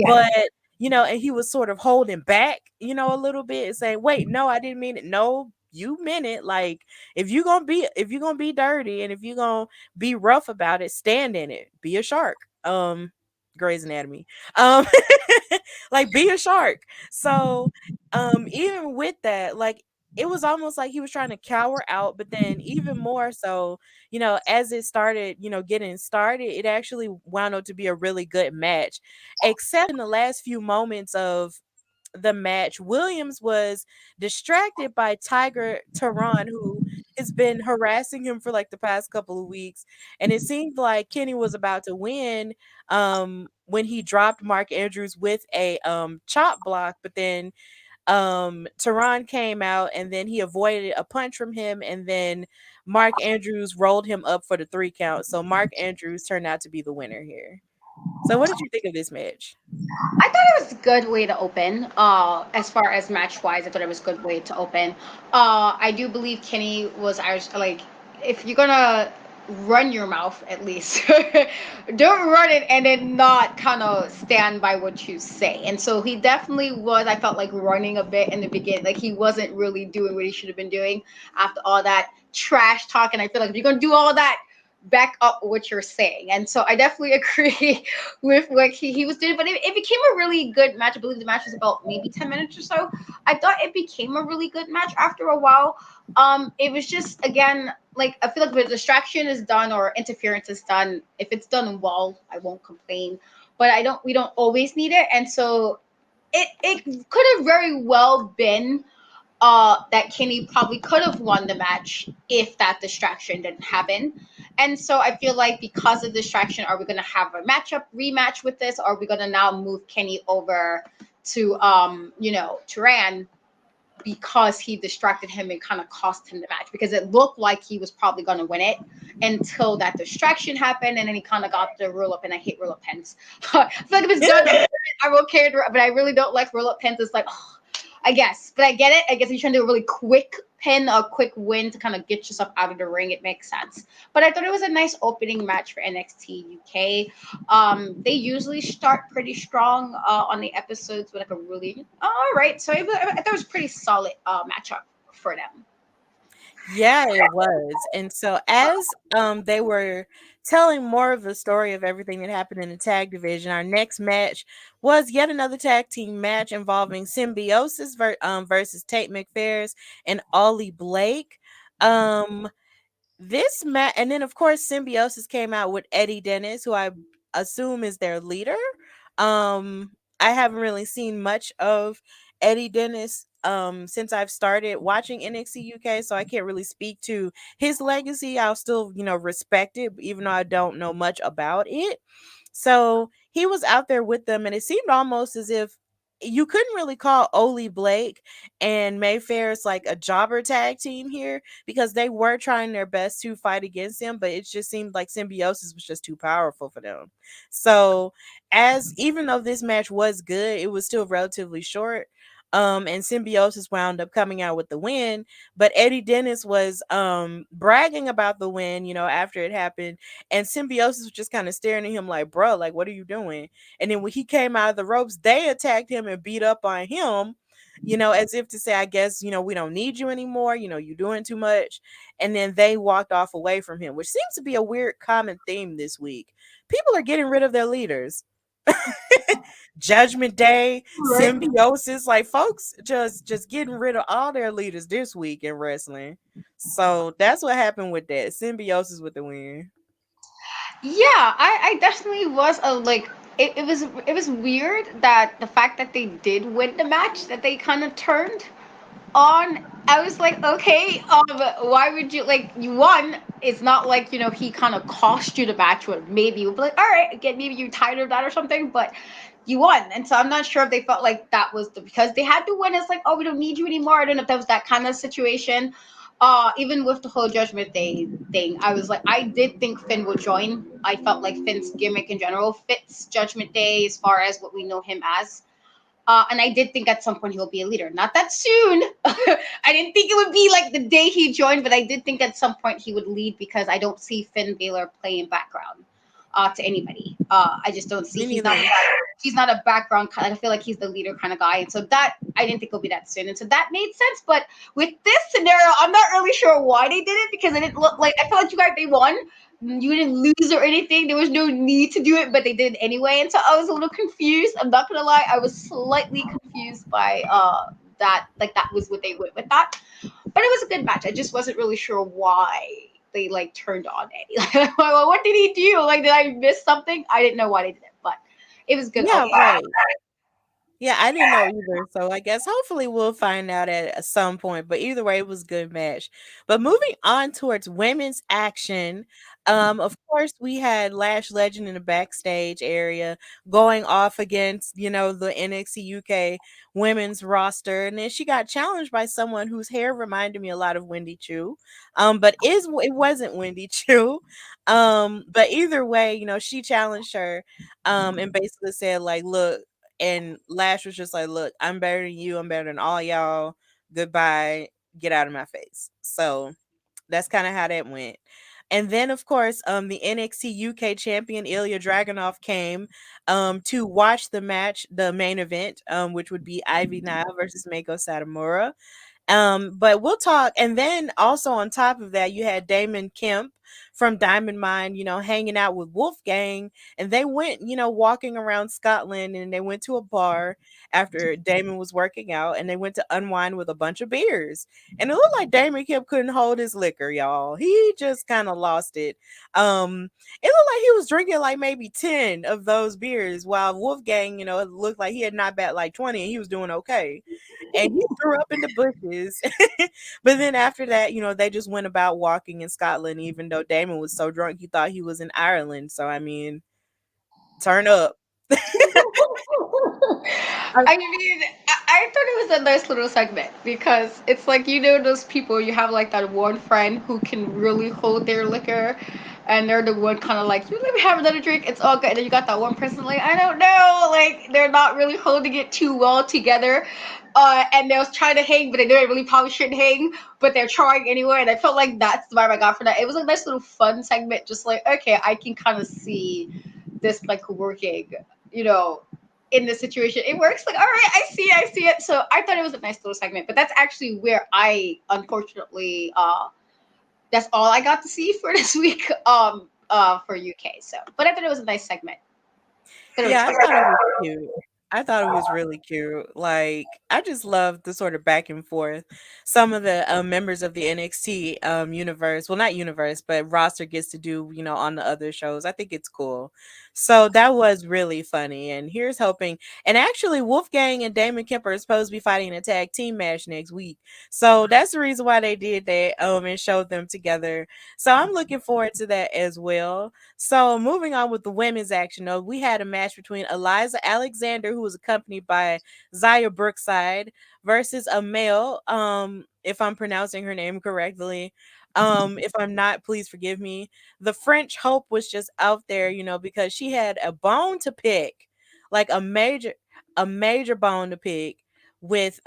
D: but and he was sort of holding back, a little bit and saying, "Wait, no, I didn't mean it. No, you meant it. Like if you're gonna be dirty and if you're gonna be rough about it, stand in it. Be a shark." Grey's Anatomy. Um like be a shark. So even with that, like it was almost like he was trying to cower out, but then even more so, as it started, getting started, it actually wound up to be a really good match. Except in the last few moments of the match, Williams was distracted by Tiger Tehran, who has been harassing him for like the past couple of weeks. And it seemed like Kenny was about to win when he dropped Mark Andrews with a chop block, but then Tehran came out and then he avoided a punch from him, and then Mark Andrews rolled him up for the 3 count. So Mark Andrews turned out to be the winner here. So what did you think of this match?
E: I thought it was a good way to open. As far as match wise, I thought it was a good way to open. I do believe Kenny was like, if you're gonna run your mouth, at least don't run it and then not kind of stand by what you say. And so he definitely was. I felt like running a bit in the beginning, like he wasn't really doing what he should have been doing after all that trash talk. And I feel like if you're gonna do all that, back up what you're saying. And so I definitely agree with what he was doing. But it became a really good match. I believe the match was about maybe 10 minutes or so. I thought it became a really good match after a while. It was just, again, like, I feel like if a distraction is done or interference is done, if it's done well, I won't complain. But we don't always need it. And so it could have very well been that Kenny probably could have won the match if that distraction didn't happen. And so I feel like because of distraction, are we going to have a rematch with this? Or are we going to now move Kenny over to, Turan because he distracted him and kind of cost him the match? Because it looked like he was probably going to win it until that distraction happened. And then he kind of got the roll up, and I hate roll up pins. I feel like if it's good, I will carry it, but I really don't like roll up pins. It's like, I guess, but I get it. I guess if you're trying to do a really quick pin, a quick win to kind of get yourself out of the ring, it makes sense. But I thought it was a nice opening match for NXT UK. They usually start pretty strong on the episodes with like a really all right. So I thought it was a pretty solid matchup for them.
D: Yeah, it was. And so as they were telling more of the story of everything that happened in the tag division, our next match was yet another tag team match involving Symbiosis versus Tate McPhair's and Ollie Blake. This match, and then of course Symbiosis came out with Eddie Dennis, who I assume is their leader. I haven't really seen much of Eddie Dennis since I've started watching NXT UK, so I can't really speak to his legacy. I'll still, respect it, even though I don't know much about it. So he was out there with them, and it seemed almost as if you couldn't really call Oli Blake and Mayfair's like a jobber tag team here, because they were trying their best to fight against him, but it just seemed like Symbiosis was just too powerful for them. So, as even though this match was good, it was still relatively short. And Symbiosis wound up coming out with the win, but Eddie Dennis was bragging about the win, after it happened, and Symbiosis was just kind of staring at him like, bro, like, what are you doing? And then when he came out of the ropes, they attacked him and beat up on him, as if to say, I guess, we don't need you anymore. You're doing too much. And then they walked off away from him, which seems to be a weird common theme this week. People are getting rid of their leaders. Judgment Day,
E: Right.
D: Symbiosis, like folks just getting rid of all their leaders this week in wrestling. So that's what happened with that. Symbiosis with the win.
E: Yeah, I definitely was like it was weird that the fact that they did win the match, that they kind of turned on. I was like, okay, why would you, like, you won? It's not like, he kind of cost you the match, but maybe you'll be like, all right, again, maybe you're tired of that or something, but you won. And so I'm not sure if they felt like that was because they had to win. It's like, oh, we don't need you anymore. I don't know if that was that kind of situation. Even with the whole Judgment Day thing, I was like, I did think Finn would join. I felt like Finn's gimmick in general fits Judgment Day as far as what we know him as. And I did think at some point he'll be a leader. Not that soon. I didn't think it would be like the day he joined, but I did think at some point he would lead, because I don't see Finn Balor playing background to anybody. I just don't see.
D: Me neither.
E: He's not a background kind. I feel like he's the leader kind of guy, and so that I didn't think it'll be that soon, and so that made sense. But with this scenario, I'm not really sure why they did it, because it didn't look like, I felt like you guys, they won. You didn't lose or anything. There was no need to do it, but they did anyway. And so I was a little confused. I'm not gonna lie, I was slightly confused by that. Like, that was what they went with that. But it was a good match. I just wasn't really sure why they like turned on Eddie. Well, what did he do? Like, did I miss something? I didn't know why they did it, but it was good.
D: Yeah,
E: Okay.
D: right. Yeah, I didn't know either. So I guess hopefully we'll find out at some point. But either way, it was a good match. But moving on towards women's action, of course we had Lash Legend in the backstage area going off against, the NXT UK women's roster. And then she got challenged by someone whose hair reminded me a lot of Wendy Chu. But it wasn't Wendy Chu. But either way, she challenged her and basically said, like, look, and Lash was just like, "Look, I'm better than you. I'm better than all y'all. Goodbye. Get out of my face." So that's kind of how that went. And then, of course, the NXT UK champion Ilya Dragunov came to watch the match, the main event, which would be Ivy Nile versus Mako Satomura. But we'll talk. And then also on top of that, you had Damon Kemp from Diamond Mine, hanging out with Wolfgang. And they went, walking around Scotland, and they went to a bar after Damon was working out, and they went to unwind with a bunch of beers. And it looked like Damon Kemp couldn't hold his liquor, y'all. He just kind of lost it. It looked like he was drinking like maybe 10 of those beers, while Wolfgang, it looked like he had not bet like 20 and he was doing okay, and he threw up in the bushes. But then after that, they just went about walking in Scotland, even though Damon was so drunk he thought he was in Ireland. So I mean, turn up.
E: I mean, I thought it was a nice little segment because it's like, those people, you have like that one friend who can really hold their liquor, and they're the one kind of like, you let me have another drink, it's all good. And then you got that one person like, I don't know, like they're not really holding it too well together. And they was trying to hang, but they didn't really probably shouldn't hang, but they're trying anyway. And I felt like that's the vibe I got for that. It was a nice little fun segment, just like, okay, I can kind of see this like working, you know, in this situation. It works. Like, all right, I see it. So I thought it was a nice little segment, but that's actually where I unfortunately that's all I got to see for this week for UK. So, but I thought it was a nice segment. Thought it was
D: Yeah, I
E: fun.
D: thought it was cute. I thought it was really cute. Like, I just love the sort of back and forth some of the members of the NXT universe, well, not universe, but roster gets to do, on the other shows. I think it's cool. So that was really funny. And here's hoping. And actually, Wolfgang and Damon Kemper are supposed to be fighting in a tag team match next week. So that's the reason why they did that and showed them together. So I'm looking forward to that as well. So moving on with the women's action, though, we had a match between Eliza Alexander, who was accompanied by Zaya Brookside, versus a male. If I'm pronouncing her name correctly. If I'm not, please forgive me. The French Hope was just out there, because she had a bone to pick, like a major bone to pick with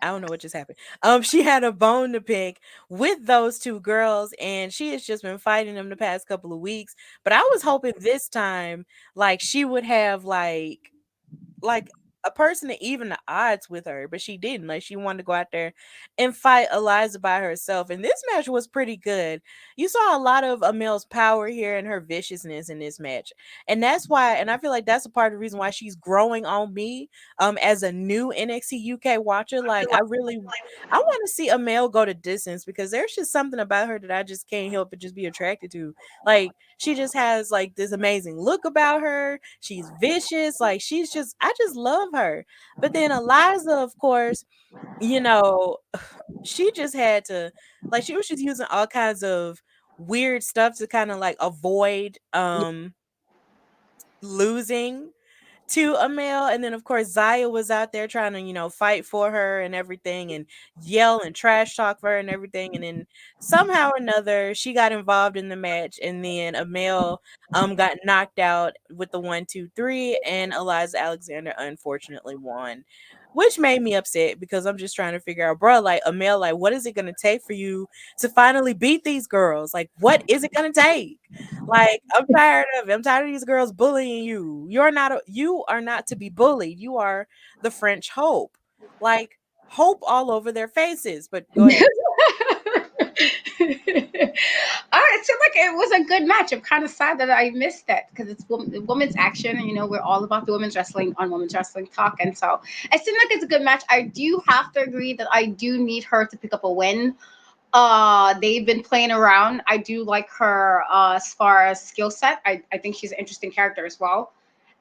D: I don't know what just happened. She had a bone to pick with those two girls, and she has just been fighting them the past couple of weeks. But I was hoping this time, like, she would have like a person to even the odds with her, but she didn't. Like, she wanted to go out there and fight Eliza by herself. And this match was pretty good. You saw a lot of Amel's power here and her viciousness in this match. And that's why, and I feel like that's a part of the reason why she's growing on me as a new NXT UK watcher. Like, I want to see Amel go to distance, because there's just something about her that I just can't help but just be attracted to. Like, she just has like this amazing look about her. She's vicious. Like, I just love her. But then Eliza, of course, you know, she just had to, like, she was just using all kinds of weird stuff to kind of like avoid losing to a male. And then of course Zaya was out there trying to, fight for her and everything, and yell and trash talk for her and everything. And then somehow or another she got involved in the match, and then a male got knocked out with the 1 2 3, and Eliza Alexander unfortunately won. Which made me upset, because I'm just trying to figure out, bro, like, Amel, like, what is it gonna take for you to finally beat these girls? Like, what is it gonna take? Like, I'm tired of it. I'm tired of these girls bullying you. You are not to be bullied. You are the French Hope. Like, hope all over their faces. But go ahead.
E: It seemed like it was a good match. I'm kind of sad that I missed it because it's women's action. And, we're all about the women's wrestling on Women's Wrestling Talk. And so it seemed like it's a good match. I do have to agree that I do need her to pick up a win. They've been playing around. I do like her as far as skill set. I think she's an interesting character as well.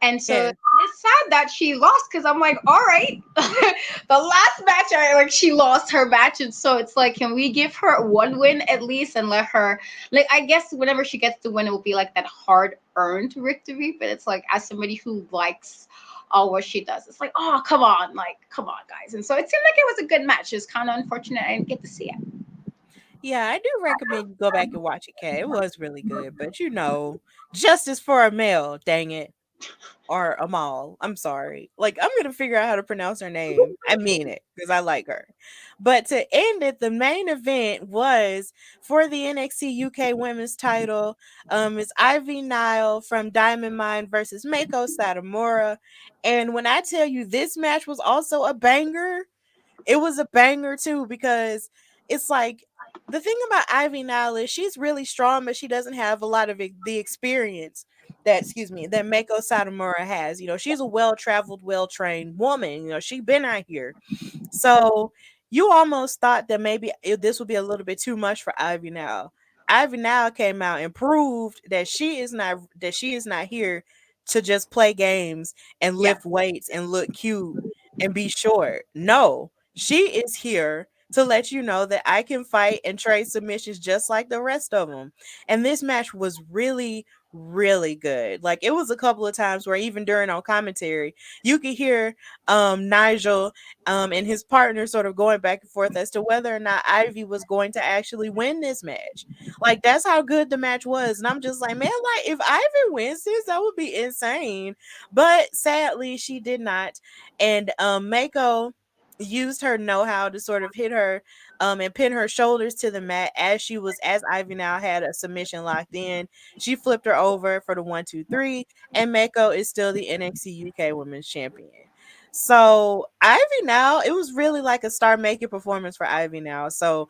E: And so
B: Yeah.
E: it's sad that she lost because I'm like, all right, the last match, she lost her match, and so it's like, can we give her one win at least and let her, like, I guess whenever she gets the win, it will be like that hard earned victory. But it's like, as somebody who likes all what she does, it's like, oh, come on, guys. And so it seemed like it was a good match. It's kind of unfortunate I didn't get to see it.
B: Yeah, I do recommend you go back and watch it, Kay. It was really good. But justice for a male, dang it. Or Amal. I'm sorry. Like, I'm gonna figure out how to pronounce her name. I mean it because I like her. But to end it, the main event was for the NXT UK Women's Title. It's Ivy Nile from Diamond Mine versus Mako Satomura. And when I tell you this match was also a banger, it was a banger too because it's like the thing about Ivy Nile is she's really strong, but she doesn't have a lot of the experience that Mako Satomura has. She's a well traveled, well trained woman. She been out here, so you almost thought that maybe this would be a little bit too much for Ivy now. Ivy now came out and proved that she is not here to just play games and
E: Yeah.
B: lift weights and look cute and be short. No, she is here to let you know that I can fight and trade submissions just like the rest of them. And this match was really, really good. Like, it was a couple of times where even during on commentary, you could hear Nigel and his partner sort of going back and forth as to whether or not Ivy was going to actually win this match. Like, that's how good the match was. And I'm just like, man, like, if Ivy wins this, that would be insane. But sadly, she did not. And Mako used her know-how to sort of hit her and pin her shoulders to the mat as Ivy now had a submission locked in. She flipped her over for the 1-2-3, and Mako is still the NXT UK Women's Champion. So Ivy now, it was really like a star making performance for Ivy now. So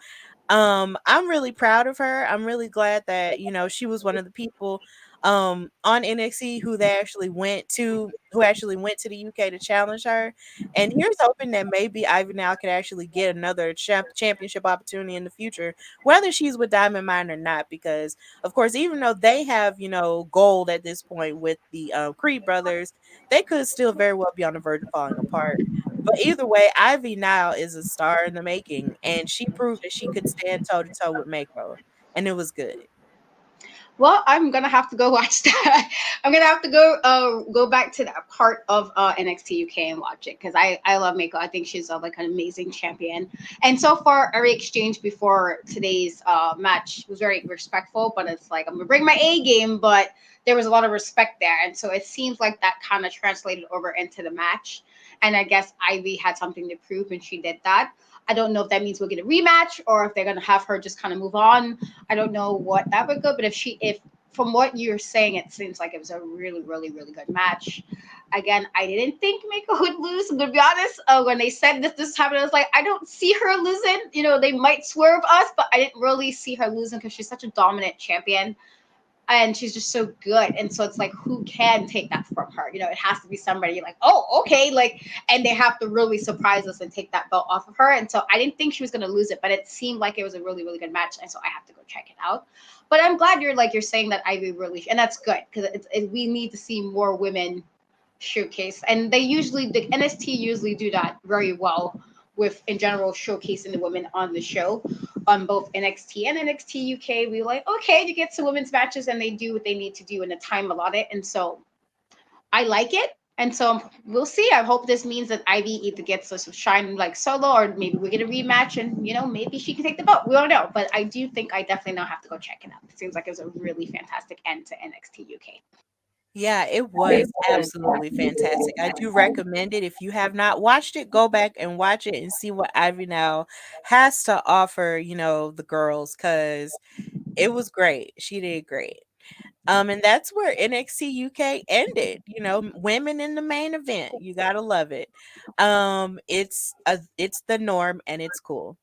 B: I'm really proud of her. I'm really glad that, she was one of the people on NXT who actually went to the UK to challenge her. And here's hoping that maybe Ivy now could actually get another championship opportunity in the future, whether she's with Diamond Mine or not, because of course, even though they have, gold at this point with the Creed brothers, they could still very well be on the verge of falling apart. But either way, Ivy now is a star in the making, and she proved that she could stand toe to toe with Mako, and it was good.
E: Well, I'm gonna have to go watch that. I'm gonna have to go back to that part of NXT UK and watch it because I love Mako. I think she's like an amazing champion. And so far, every exchange before today's match was very respectful. But it's like, I'm gonna bring my A game, but there was a lot of respect there, and so it seems like that kind of translated over into the match. And I guess Ivy had something to prove, and she did that. I don't know if that means we'll get a rematch or if they're gonna have her just kind of move on. I don't know what that would go, but if from what you're saying, it seems like it was a really, really, really good match. Again, I didn't think Mako would lose. I'm gonna be honest. When they said this happened, I was like, I don't see her losing. They might swerve us, but I didn't really see her losing because she's such a dominant champion and she's just so good. And so it's like, who can take that from her? It has to be somebody like, oh, okay, like, and they have to really surprise us and take that belt off of her. And so I didn't think she was going to lose it, but it seemed like it was a really, really good match, and so I have to go check it out. But I'm glad you're saying that Ivy really, and that's good because we need to see more women showcase, and the NST usually do that very well with, in general, showcasing the women on the show on both NXT and NXT UK. We like, okay, you get some women's matches and they do what they need to do in the time allotted, and so I like it. And so we'll see. I hope this means that Ivy either gets us some shine like solo, or maybe we get a rematch, and maybe she can take the belt. We don't know, but I do think I definitely now have to go check it out. It seems like it was a really fantastic end to NXT UK.
B: Yeah, it was absolutely fantastic. I do recommend it. If you have not watched it, go back and watch it and see what Ivy now has to offer, the girls, because it was great. She did great. And that's where NXT UK ended. Women in the main event. You gotta love it. It's the norm and it's cool.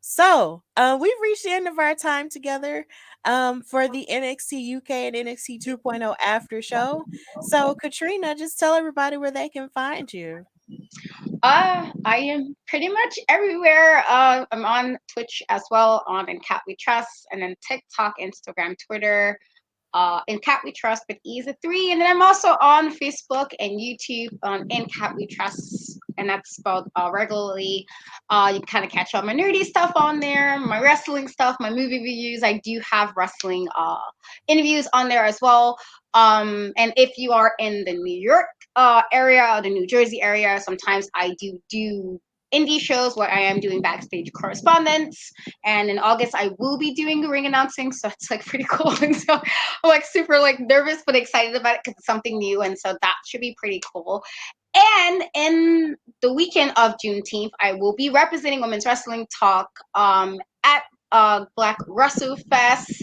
B: So, we've reached the end of our time together for the NXT UK and NXT 2.0 after show. So, Katrina, just tell everybody where they can find you.
E: I am pretty much everywhere. I'm on Twitch as well, on In Cat We Trust, and then TikTok, Instagram, Twitter. In Cat We Trust with E is a 3. And then I'm also on Facebook and YouTube on In Cat We Trust, and that's spelled regularly. You can kind of catch all my nerdy stuff on there, my wrestling stuff, my movie reviews. I do have wrestling interviews on there as well. And if you are in the New York area or the New Jersey area, sometimes I do indie shows where I am doing backstage correspondence. And in August, I will be doing ring announcing. So it's like pretty cool. And so I'm like super like nervous, but excited about it because it's something new. And so that should be pretty cool. And in the weekend of Juneteenth, I will be representing Women's Wrestling Talk at Black Wrestle Fest.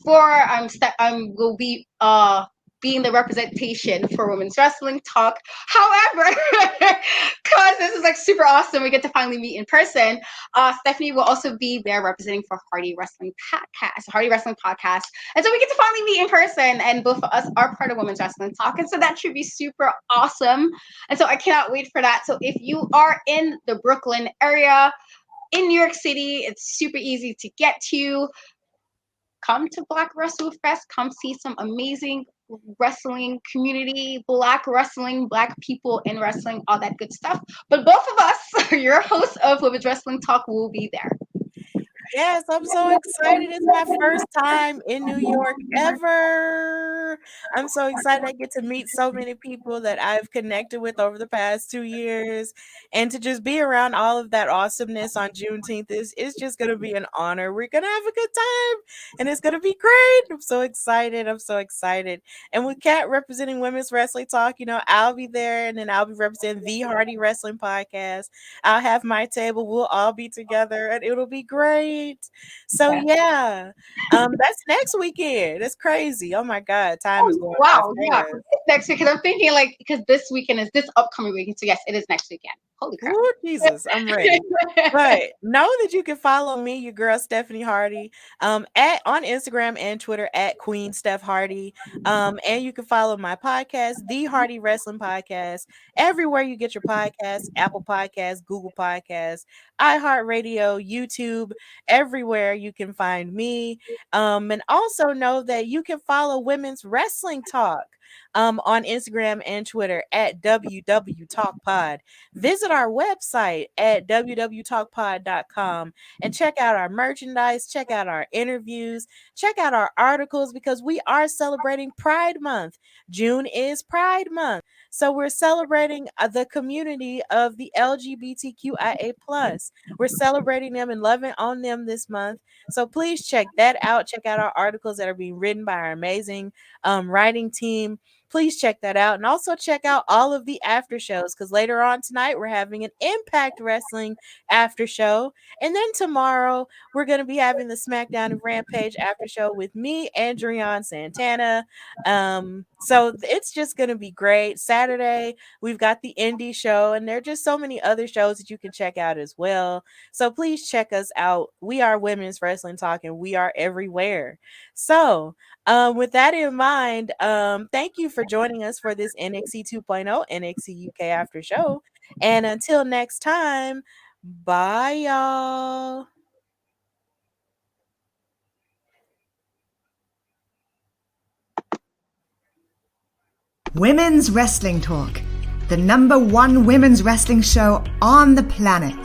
E: I will be being the representation for Women's Wrestling Talk. However, because this is like super awesome, we get to finally meet in person. Stephanie will also be there representing for Hardy Wrestling Podcast. And so we get to finally meet in person, and both of us are part of Women's Wrestling Talk. And so that should be super awesome. And so I cannot wait for that. So if you are in the Brooklyn area, in New York City, it's super easy to get to. Come to Black Wrestle Fest. Come see some amazing wrestling community, Black wrestling, Black people in wrestling, all that good stuff. But both of us, your hosts of Women's Wrestling Talk, will be there.
B: Yes, I'm so excited. It's my first time in New York ever. I'm so excited I get to meet so many people that I've connected with over the past 2 years, and to just be around all of that awesomeness on Juneteenth is just going to be an honor. We're going to have a good time, and it's going to be great. I'm so excited. I'm so excited. And with Kat representing Women's Wrestling Talk, I'll be there, and then I'll be representing the Hardy Wrestling Podcast. I'll have my table. We'll all be together, and it'll be great. So yeah, that's next weekend. That's crazy. Oh my God, time is going.
E: Wow, yeah, next weekend. I'm thinking like because this weekend is this upcoming weekend. So yes, it is next weekend. Holy crap!
B: Oh Jesus, I'm ready. But know that you can follow me, your girl Stephanie Hardy, on Instagram and Twitter at Queen Steph Hardy. And you can follow my podcast, The Hardy Wrestling Podcast, everywhere you get your podcasts: Apple Podcasts, Google Podcasts, iHeartRadio, YouTube, everywhere you can find me. And also know that you can follow Women's Wrestling Talk on Instagram and Twitter at WW Talk Pod. Visit our website at www.talkpod.com and check out our merchandise, check out our interviews, check out our articles, because we are celebrating Pride Month. June is Pride Month. So we're celebrating the community of the LGBTQIA+. We're celebrating them and loving on them this month. So please check that out. Check out our articles that are being written by our amazing writing team. Please check that out. And also check out all of the after shows, because later on tonight, we're having an Impact Wrestling after show. And then tomorrow, we're going to be having the SmackDown and Rampage after show with me and Drian Santana. So it's just going to be great. Saturday, we've got the indie show, and there are just so many other shows that you can check out as well. So please check us out. We are Women's Wrestling Talk, and we are everywhere. So with that in mind, thank you for joining us for this NXT 2.0 NXT UK After Show. And until next time, bye, y'all.
C: Women's Wrestling Talk, the #1 women's wrestling show on the planet.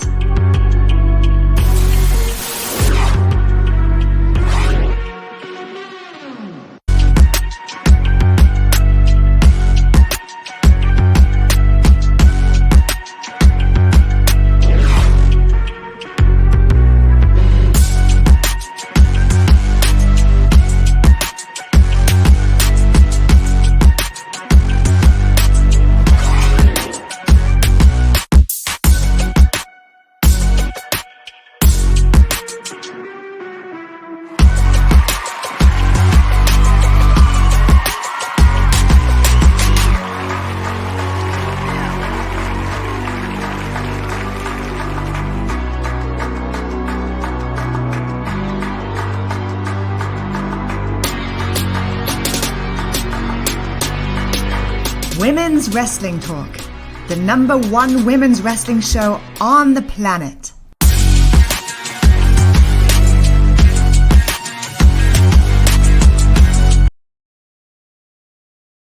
C: Women's Wrestling Talk, the #1 women's wrestling show on the planet.